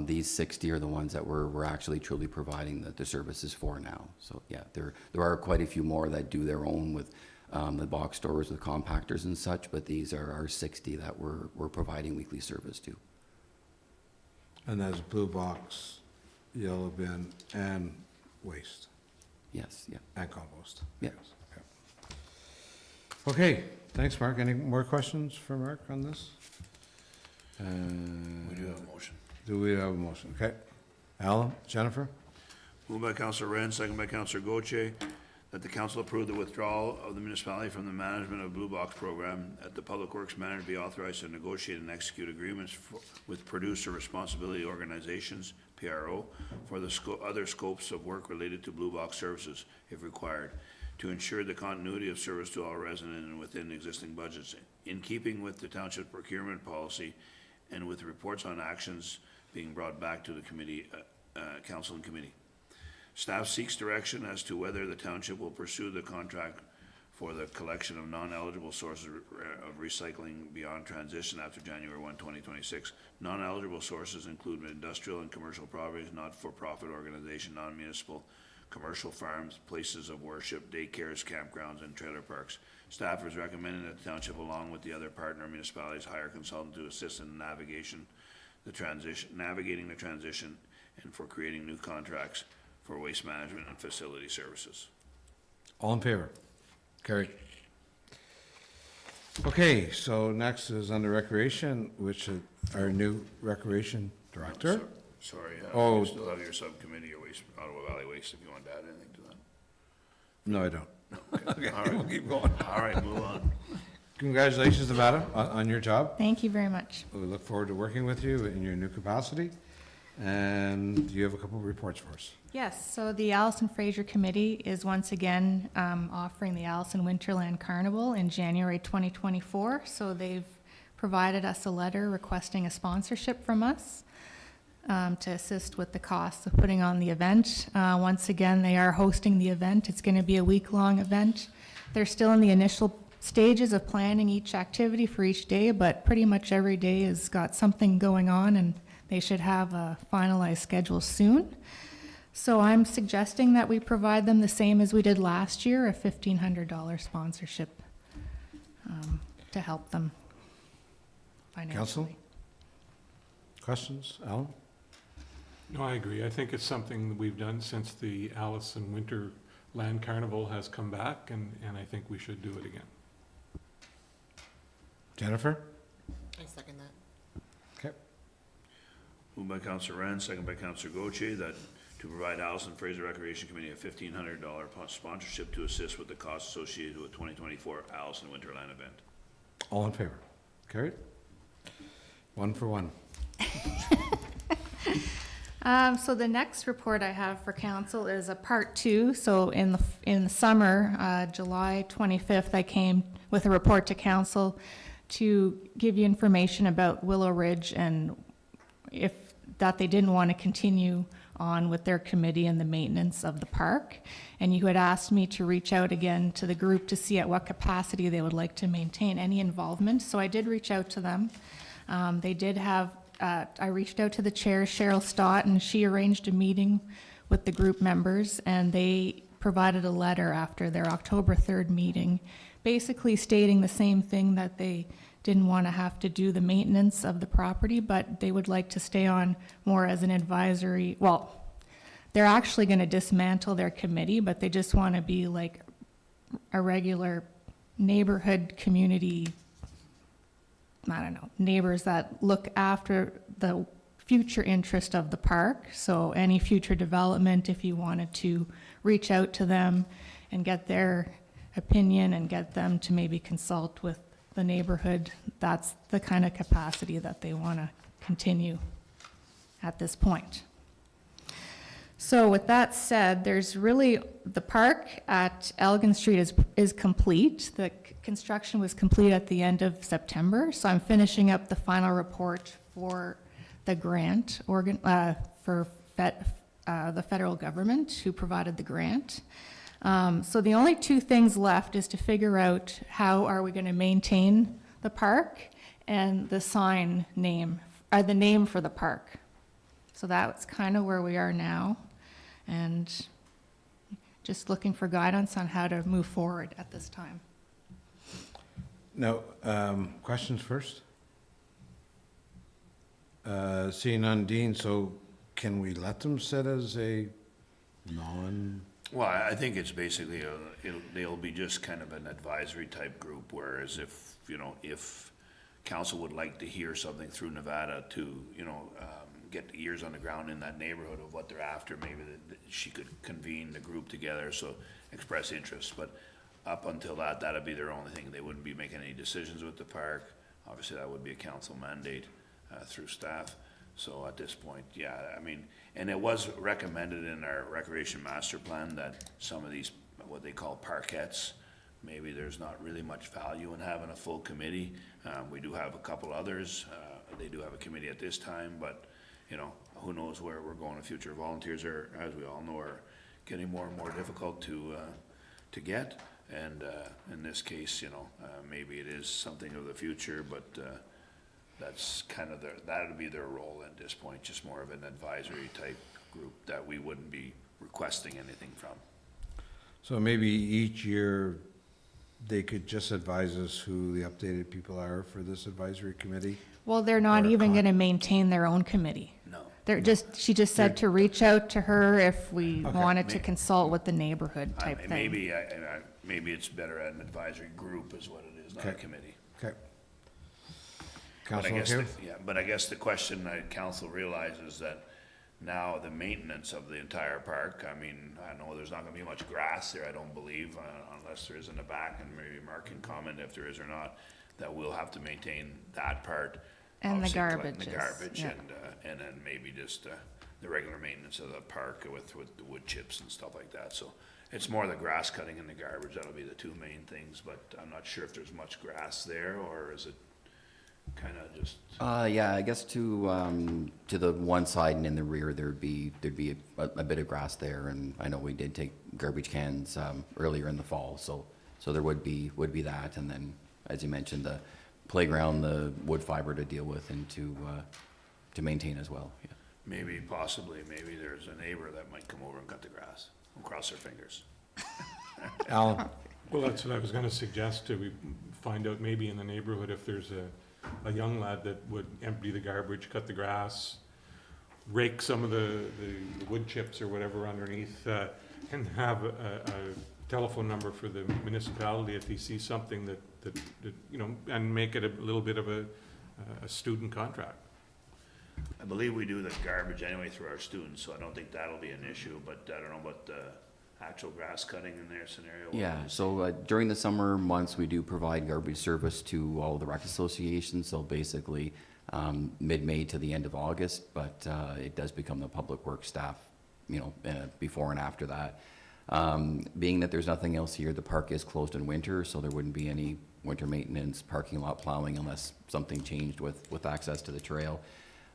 These 60 are the ones that we're actually truly providing the services for now. So yeah, there are quite a few more that do their own with the box stores with compactors and such, but these are our 60 that we're providing weekly service to. And that's blue box, yellow bin, and waste, Yes, yeah. and compost. Yeah. Yes, okay, thanks, Mark. Any more questions for Mark on this? We do have a motion. Do we have a motion? Okay. Alan, Jennifer? Moved by Councilor Wren, second by Councilor Gauthier, that the council approve the withdrawal of the municipality from the management of Blue Box program, that the public works manager be authorized to negotiate and execute agreements with producer responsibility organizations, PRO, for the other scopes of work related to Blue Box services, if required, to ensure the continuity of service to all residents and within existing budgets, in keeping with the township procurement policy and with reports on actions being brought back to the committee, council and committee. Staff seeks direction as to whether the township will pursue the contract for the collection of non-eligible sources of recycling beyond transition after January 1, 2026. Non-eligible sources include industrial and commercial properties, not-for-profit organization, non-municipal commercial farms, places of worship, daycares, campgrounds, and trailer parks. Staff is recommending that the township, along with the other partner municipalities, hire a consultant to assist in navigating the transition, and for creating new contracts for waste management and facility services. All in favor? Carried. Okay, so next is under recreation, which is our new recreation director. Sorry, Oh. you still have your subcommittee of waste, Ottawa Valley Waste, if you want to add anything to that. No, I don't. Okay, All right. we'll keep going. All right, move on. Congratulations, Nevada, on your job. Thank you very much. We look forward to working with you in your new capacity. And you have a couple of reports for us. Yes, so the Allison Fraser Committee is once again offering the Allison Winterland Carnival in January 2024. So they've provided us a letter requesting a sponsorship from us to assist with the costs of putting on the event. Once again, they are hosting the event. It's going to be a week-long event. They're still in the initial stages of planning each activity for each day, but pretty much every day has got something going on, and they should have a finalized schedule soon. So I'm suggesting that we provide them the same as we did last year, a $1,500 sponsorship to help them financially. Council? Questions? Alan? No, I agree. I think it's something that we've done since the Allison Winter Land Carnival has come back, and I think we should do it again. Jennifer? I second that. Okay. Moved by Councillor Wren, second by Councillor Gauthier, that to provide Allison Fraser Recreation Committee a $1,500 sponsorship to assist with the costs associated with 2024 Allison Winterland event. All in favor? Carried? 1 for 1. So the next report I have for council is a part 2. So in the summer, July 25th, I came with a report to council to give you information about Willow Ridge and that they didn't want to continue on with their committee and the maintenance of the park. And you had asked me to reach out again to the group to see at what capacity they would like to maintain any involvement. So I did reach out to them. They did have, I reached out to the chair, Cheryl Stott, and she arranged a meeting with the group members, and they provided a letter after their October 3rd meeting, basically stating the same thing, that they didn't want to have to do the maintenance of the property, but they would like to stay on more as an advisory. Well, they're actually going to dismantle their committee, but they just want to be like a regular neighborhood community, I don't know, neighbors that look after the future interest of the park. So any future development, if you wanted to reach out to them and get their opinion and get them to maybe consult with the neighborhood, that's the kind of capacity that they want to continue at this point. So with that said, there's really, the park at Elgin Street is complete. The construction was complete at the end of September, so I'm finishing up the final report for the grant for the federal government who provided the grant. So the only 2 things left is to figure out how are we going to maintain the park and the sign name, or the name for the park. So that's kind of where we are now, and just looking for guidance on how to move forward at this time. Now, questions first? Seeing none, Dean, so can we let them sit as a non? Well, I think it's basically, they'll be just kind of an advisory type group, whereas if council would like to hear something through Nevada to, get the ears on the ground in that neighborhood of what they're after, maybe she could convene the group together, so express interest. But up until that'd be their only thing. They wouldn't be making any decisions with the park. Obviously, that would be a council mandate through staff. So at this point, yeah, I mean, and it was recommended in our recreation master plan that some of these, what they call parkettes, maybe there's not really much value in having a full committee. We do have a couple others. They do have a committee at this time, but who knows where we're going in the future. Volunteers are, as we all know, are getting more and more difficult to get. And in this case, maybe it is something of the future, but that's kind of that would be their role at this point, just more of an advisory type group that we wouldn't be requesting anything from. So maybe each year, they could just advise us who the updated people are for this advisory committee? Well, they're not Or a even con- gonna maintain their own committee. No. She just said to reach out to her if we Okay. wanted to consult with the neighborhood type thing. Maybe it's better at an advisory group is what it is, not a Okay. committee. Okay. But I Council guess, okay? but I guess the question that council realizes that now the maintenance of the entire park, I mean, I know there's not gonna be much grass there, I don't believe, unless there is in the back, and maybe Mark can comment if there is or not, that we'll have to maintain that part. And the obviously collecting the garbages, garbage yeah. and then maybe just, the regular maintenance of the park with the wood chips and stuff like that, so. It's more the grass cutting and the garbage, that'll be the two main things, but I'm not sure if there's much grass there, or is it kinda just? Yeah, I guess to the one side and in the rear, there'd be a bit of grass there, and I know we did take garbage cans, earlier in the fall, so there would be that, and then, as you mentioned, the playground, the wood fiber to deal with and to maintain as well, yeah. Maybe, possibly, maybe there's a neighbor that might come over and cut the grass, and cross their fingers. Alan? Well, that's what I was gonna suggest, we find out maybe in the neighborhood if there's a young lad that would empty the garbage, cut the grass, rake some of the wood chips or whatever underneath, and have a telephone number for the municipality if he sees something that, you know, and make it a little bit of a student contract. I believe we do the garbage anyway through our students, so I don't think that'll be an issue, but I don't know about the actual grass cutting in their scenario. Yeah, so during the summer months, we do provide garbage service to all the rec associations, so basically mid-May to the end of August, but it does become the public works staff, you know, before and after that. Being that there's nothing else here, the park is closed in winter, so there wouldn't be any winter maintenance, parking lot plowing unless something changed with access to the trail.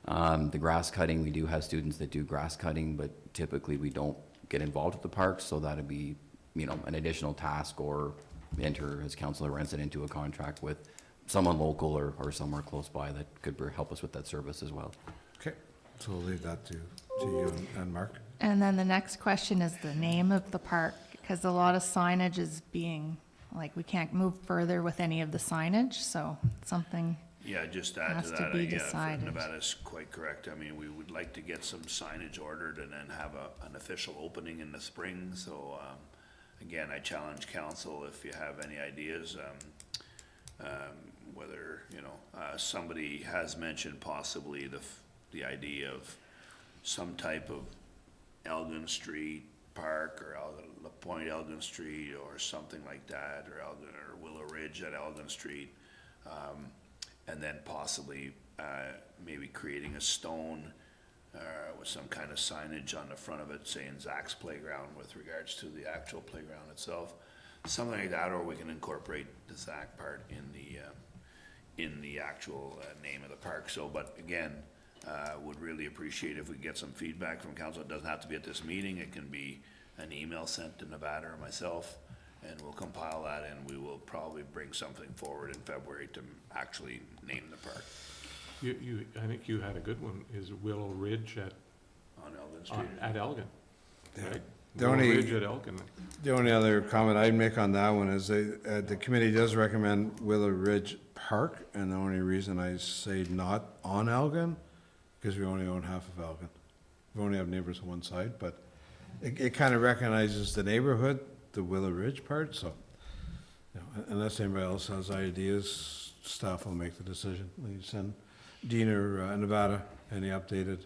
The grass cutting, we do have students that do grass cutting, but typically we don't get involved with the park, so that'd be, you know, an additional task, or enter, as Councillor Renson, into a contract with someone local or somewhere close by that could help us with that service as well. Okay, so we'll leave that to you and Mark. And then the next question is the name of the park, because a lot of signage is being, like, we can't move further with any of the signage, so something. Yeah, just add Has to to that, be yeah, decided. Nevada's quite correct. I mean, we would like to get some signage ordered and then have an official opening in the spring, so, again, I challenge council if you have any ideas, whether, you know, somebody has mentioned possibly the idea of some type of Elgin Street Park, or La Pointe Elgin Street, or something like that, or Elgin, or Willow Ridge at Elgin Street. And then possibly, maybe creating a stone, with some kind of signage on the front of it saying Zach's Playground with regards to the actual playground itself. Something like that, or we can incorporate the Zach part in the actual, name of the park. So, but again, would really appreciate if we get some feedback from council. It doesn't have to be at this meeting, it can be an email sent to Nevada or myself, and we'll compile that, and we will probably bring something forward in February to actually name the park. I think you had a good one, is Willow Ridge On Elgin Street. at Elgin, right? The Willow only- Ridge at Elgin. The only other comment I'd make on that one is the committee does recommend Willow Ridge Park, and the only reason I say not on Elgin, because we only own half of Elgin. We only have neighbors on one side, but it kind of recognizes the neighborhood, the Willow Ridge part, so, you know, unless anybody else has ideas, staff will make the decision. Will you send Dean or Nevada any updated?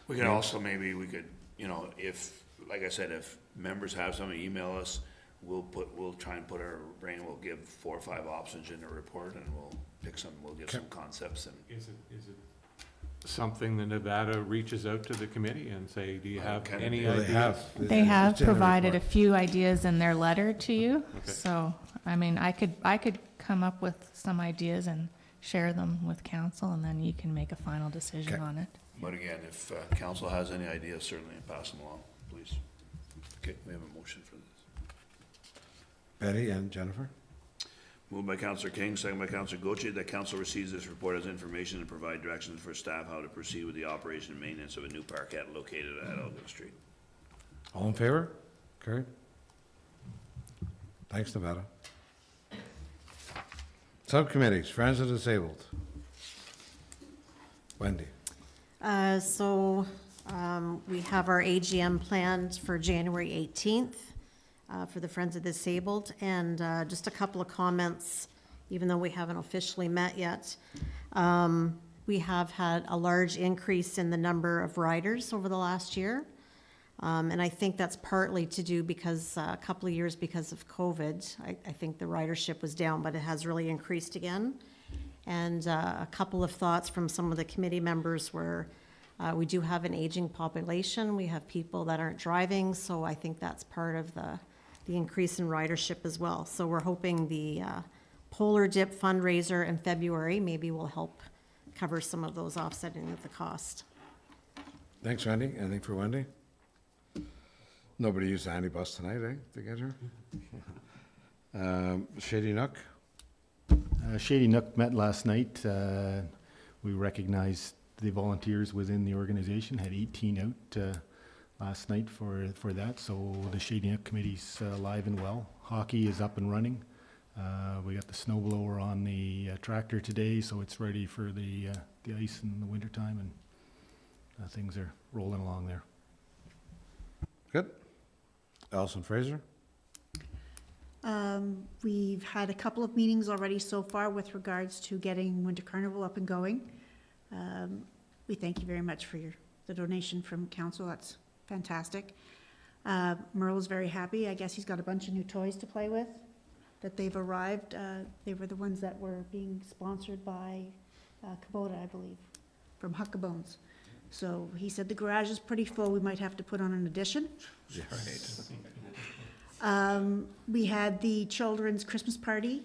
We could also, maybe we could, you know, if, like I said, if members have something, email us, we'll try and put our brain, we'll give 4 or 5 options in the report, and we'll pick some, we'll give some concepts, and Is it something that Nevada reaches out to the committee and say, do you have Kind of any do. Well, ideas? They have It's in the provided a report. few ideas in their letter to you, Okay. so, I mean, I could come up with some ideas and share them with council, and then you can make a final decision Okay. on it. but again, if council has any ideas, certainly pass them along, please. Okay, we have a motion for this. Betty and Jennifer? Moved by Councillor King, second by Councillor Goche, that council receives this report as information and provide directions for staff how to proceed with the operation and maintenance of a new parkette located at Elgin Street. All in favor? Carried. Thanks, Nevada. Subcommittees, Friends of the Disabled. Wendy. We have our AGM planned for January 18th for the Friends of the Disabled. And just a couple of comments, even though we haven't officially met yet. We have had a large increase in the number of riders over the last year. And I think that's partly to do because a couple of years because of COVID, I think the ridership was down, but it has really increased again. And a couple of thoughts from some of the committee members were, we do have an aging population. We have people that aren't driving, so I think that's part of the increase in ridership as well. So we're hoping the Polar Dip fundraiser in February maybe will help cover some of those offsetting of the cost. Thanks, Wendy. Anything for Wendy? Nobody used the Andy-bus tonight, eh, to get her? Shady Nook? Shady Nook met last night. We recognized the volunteers within the organization, had 18 out last night for that. So the Shady Nook committee's alive and well. Hockey is up and running. We got the snow blower on the tractor today, so it's ready for the ice in the wintertime, and things are rolling along there. Good. Alison Fraser? We've had a couple of meetings already so far with regards to getting Winter Carnival up and going. We thank you very much for the donation from council. That's fantastic. Merle's very happy. I guess he's got a bunch of new toys to play with that they've arrived. They were the ones that were being sponsored by Kubota, I believe, from Huckabones. So he said the garage is pretty full. We might have to put on an addition. Yeah, right. We had the children's Christmas party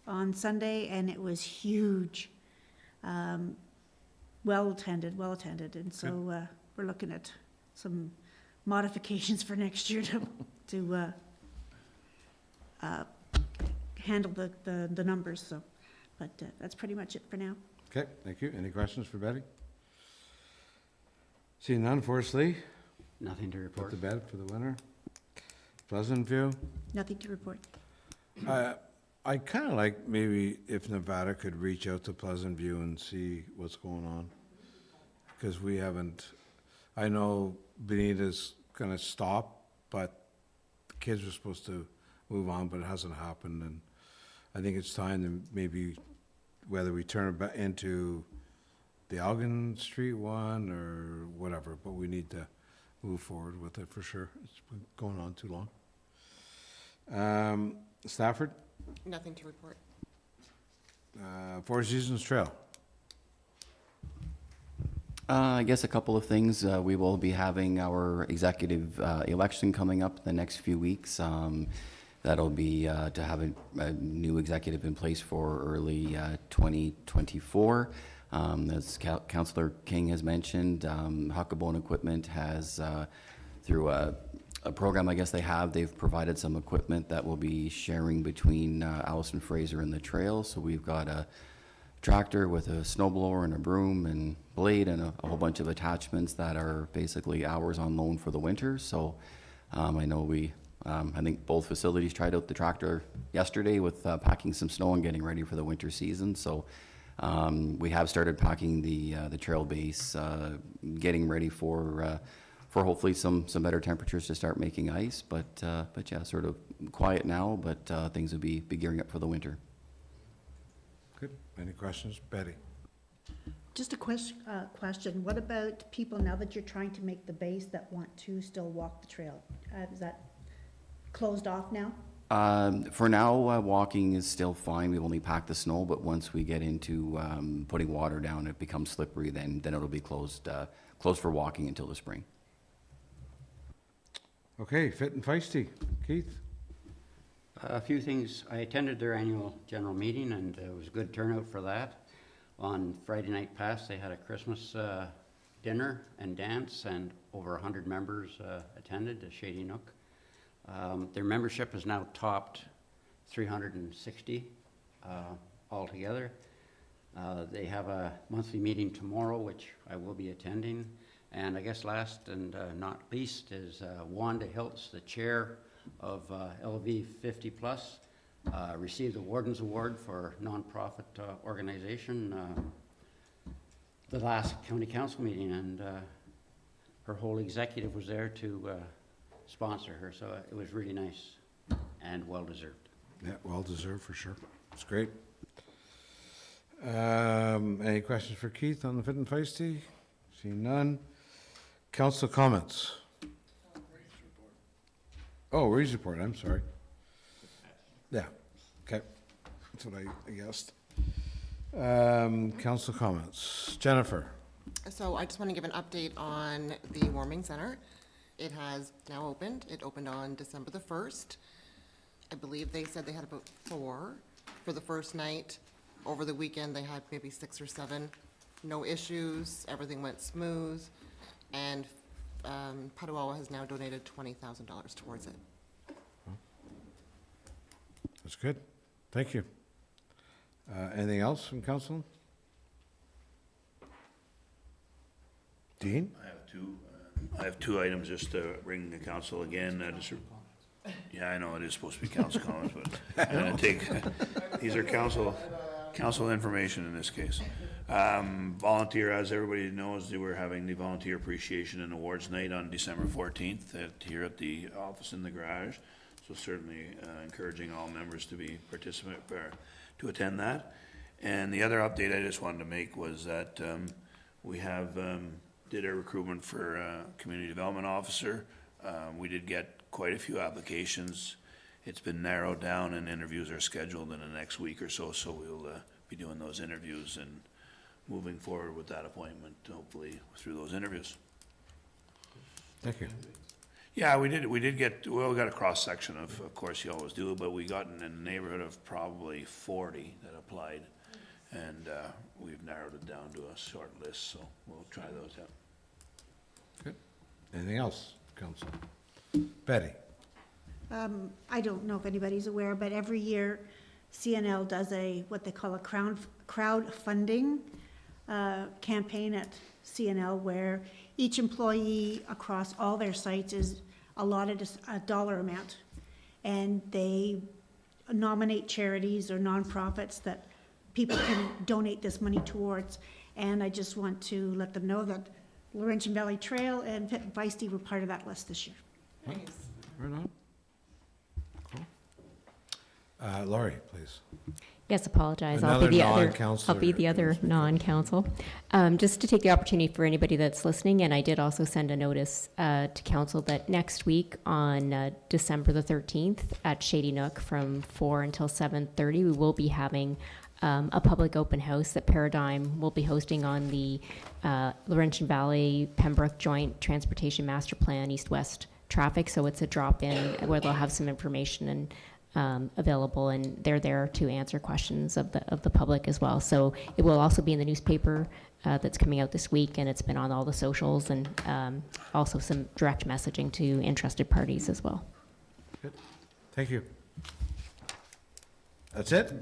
on Sunday, and it was huge. Well attended, and so we're looking at some modifications for next year to handle the numbers. So, but that's pretty much it for now. Okay, thank you. Any questions for Betty? Seeing none, Forest Lee? Nothing to report. Put to bed for the winter. Pleasant View? Nothing to report. I kind of like maybe if Nevada could reach out to Pleasant View and see what's going on. Because we haven't, I know Benita's going to stop, but the kids were supposed to move on, but it hasn't happened. And I think it's time to maybe, whether we turn it back into the Elgin Street one or whatever, but we need to move forward with it for sure. It's been going on too long. Stafford? Nothing to report. Four Seasons Trail. I guess a couple of things. We will be having our executive election coming up the next few weeks. That'll be to have a new executive in place for early 2024. As Councillor King has mentioned, Huckabone Equipment has, through a program I guess they've provided some equipment that will be sharing between Alison Fraser and the trail. So we've got a tractor with a snowblower and a broom and blade and a whole bunch of attachments that are basically ours on loan for the winter. So I know I think both facilities tried out the tractor yesterday with packing some snow and getting ready for the winter season. So we have started packing the trail base, getting ready for hopefully some better temperatures to start making ice. But yeah, sort of quiet now, but things will be gearing up for the winter. Good. Any questions? Betty? Just a question. What about people, now that you're trying to make the base, that want to still walk the trail? Is that closed off now? For now, walking is still fine. We've only packed the snow, but once we get into putting water down, it becomes slippery. Then it'll be closed for walking until the spring. Okay, Fit and Feisty. Keith? A few things. I attended their annual general meeting, and it was a good turnout for that. On Friday night past, they had a Christmas dinner and dance, and over 100 members attended the Shady Nook. Their membership has now topped 360 altogether. They have a monthly meeting tomorrow, which I will be attending, And I guess last and not least is Wanda Hiltz, the chair of LV 50 Plus, received the Warden's Award for nonprofit organization the last county council meeting, and her whole executive was there to sponsor her, so it was really nice and well-deserved. Yeah, well-deserved for sure. It's great. Any questions for Keith on the fit and feisty? Seeing none. Council comments? Oh, Reed's report, I'm sorry. Yeah, okay. That's what I guessed. Council comments. Jennifer? So I just want to give an update on the warming center. It has now opened. It opened on December the 1st. I believe they said they had about 4 for the first night. Over the weekend, they had maybe 6 or 7. No issues. Everything went smooth. And Petawawa has now donated $20,000 towards it. That's good. Thank you. Anything else from council? Dean? I have two items just to bring the council again. Yeah, I know it is supposed to be council comments, but I'm gonna take, these are council information in this case. Volunteer, as everybody knows, they were having the Volunteer Appreciation and Awards Night on December 14th here at the office in the garage. So certainly encouraging all members to be to attend that. And the other update I just wanted to make was that we have did a recruitment for a community development officer. We did get quite a few applications. It's been narrowed down and interviews are scheduled in the next week or so. So we'll be doing those interviews and moving forward with that appointment, hopefully through those interviews. Thank you. Yeah, we did get, well, we got a cross-section of course you always do, but we got in the neighborhood of probably 40 that applied. And we've narrowed it down to a short list, so we'll try those out. Good. Anything else, council? Betty? I don't know if anybody's aware, but every year CNL does what they call a crowdfunding campaign at CNL, where each employee across all their sites is allotted a dollar amount, and they nominate charities or nonprofits that people can donate this money towards. And I just want to let them know that Laurentian Valley Trail and Fit and Feisty were part of that list this year. Right on. Cool. Laurie, please. Yes, apologize. Another I'll be non-councillor. the other non-council. Just to take the opportunity for anybody that's listening, and I did also send a notice to council that next week on December the 13th at Shady Nook from 4 until 7:30, we will be having a public open house that Paradigm will be hosting on the Laurentian Valley Pembroke Joint Transportation Master Plan East-West traffic. So it's a drop-in where they'll have some information and available, and they're there to answer questions of the public as well. So it will also be in the newspaper that's coming out this week, and it's been on all the socials, and also some direct messaging to interested parties as well. Good. Thank you. That's it?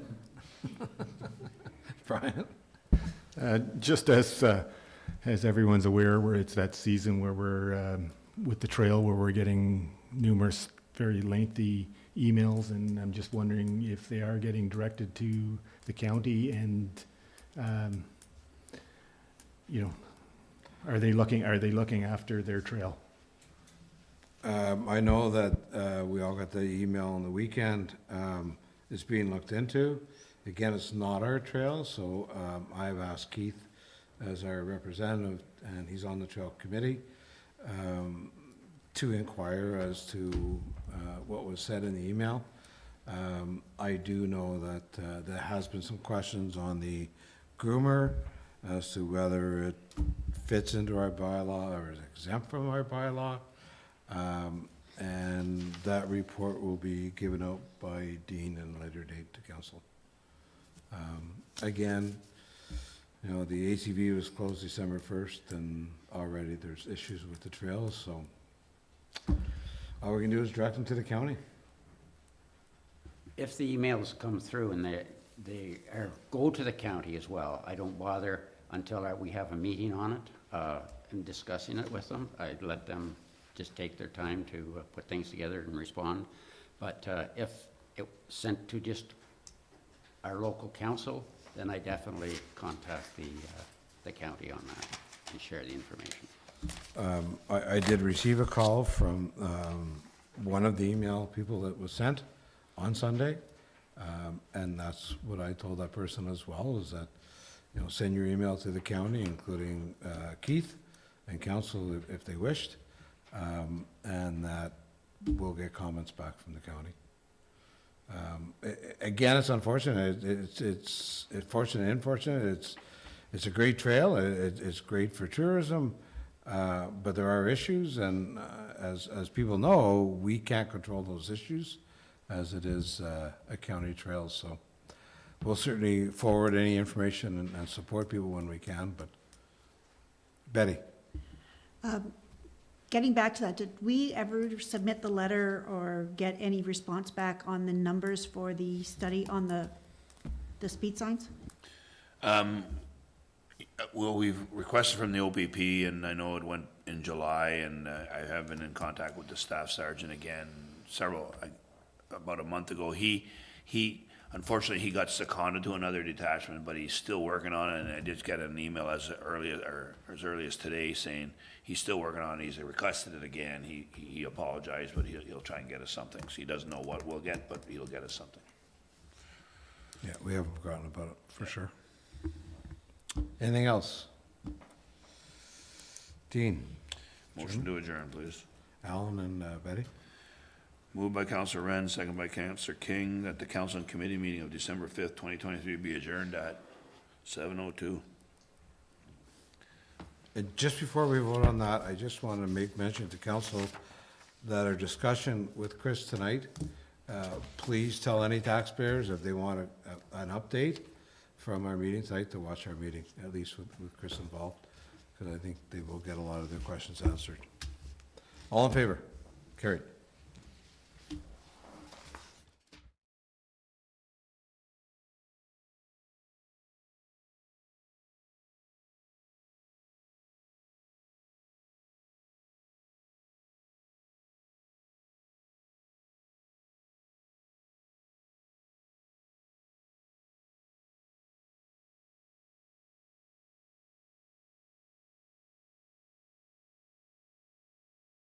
Brian? Just as everyone's aware, it's that season where we're with the trail, where we're getting numerous very lengthy emails, and I'm just wondering if they are getting directed to the county, and are they looking after their trail? I know that we all got the email on the weekend. It's being looked into. Again, it's not our trail, so I've asked Keith as our representative, and he's on the trail committee, to inquire as to what was said in the email. I do know that there has been some questions on the groomer as to whether it fits into our bylaw or is exempt from our bylaw. And that report will be given out by Dean at a later date to council. Again, the ATV was closed December 1st, and already there's issues with the trails, so all we can do is direct them to the county. If the emails come through and they go to the county as well, I don't bother until we have a meeting on it, in discussing it with them. I'd let them just take their time to put things together and respond. But if it sent to just our local council, then I definitely contact the county on that and share the information. I did receive a call from one of the email people that was sent on Sunday, and that's what I told that person as well, is that, you know, send your email to the county, including Keith and council if they wished, and that we'll get comments back from the county. Again, it's unfortunate. It's fortunate and unfortunate. It's a great trail. It's great for tourism, but there are issues, and as people know, we can't control those issues, as it is a county trail. So we'll certainly forward any information and support people when we can. But Betty. Getting back to that, did we ever submit the letter or get any response back on the numbers for the study on the speed signs? Well, we've requested from the OPP, and I know it went in July, and I have been in contact with the staff sergeant again about a month ago. Unfortunately, he got seconded to another detachment, but he's still working on it, and I did get an email as early as today saying he's still working on it. He's requested it again. He apologized, but he'll try and get us something. So he doesn't know what we'll get, but he'll get us something. Yeah, we haven't forgotten about it, for sure. Anything else? Dean? Motion to adjourn, please. Alan and Betty? Moved by Councillor Wren, second by Councillor King, that the council and committee meeting of December 5th, 2023 be adjourned at 7:02. And just before we vote on that, I just want to make mention to council that our discussion with Chris tonight, please tell any taxpayers if they want an update from our meeting tonight to watch our meeting, at least with Chris involved, because I think they will get a lot of their questions answered. All in favor? Carried.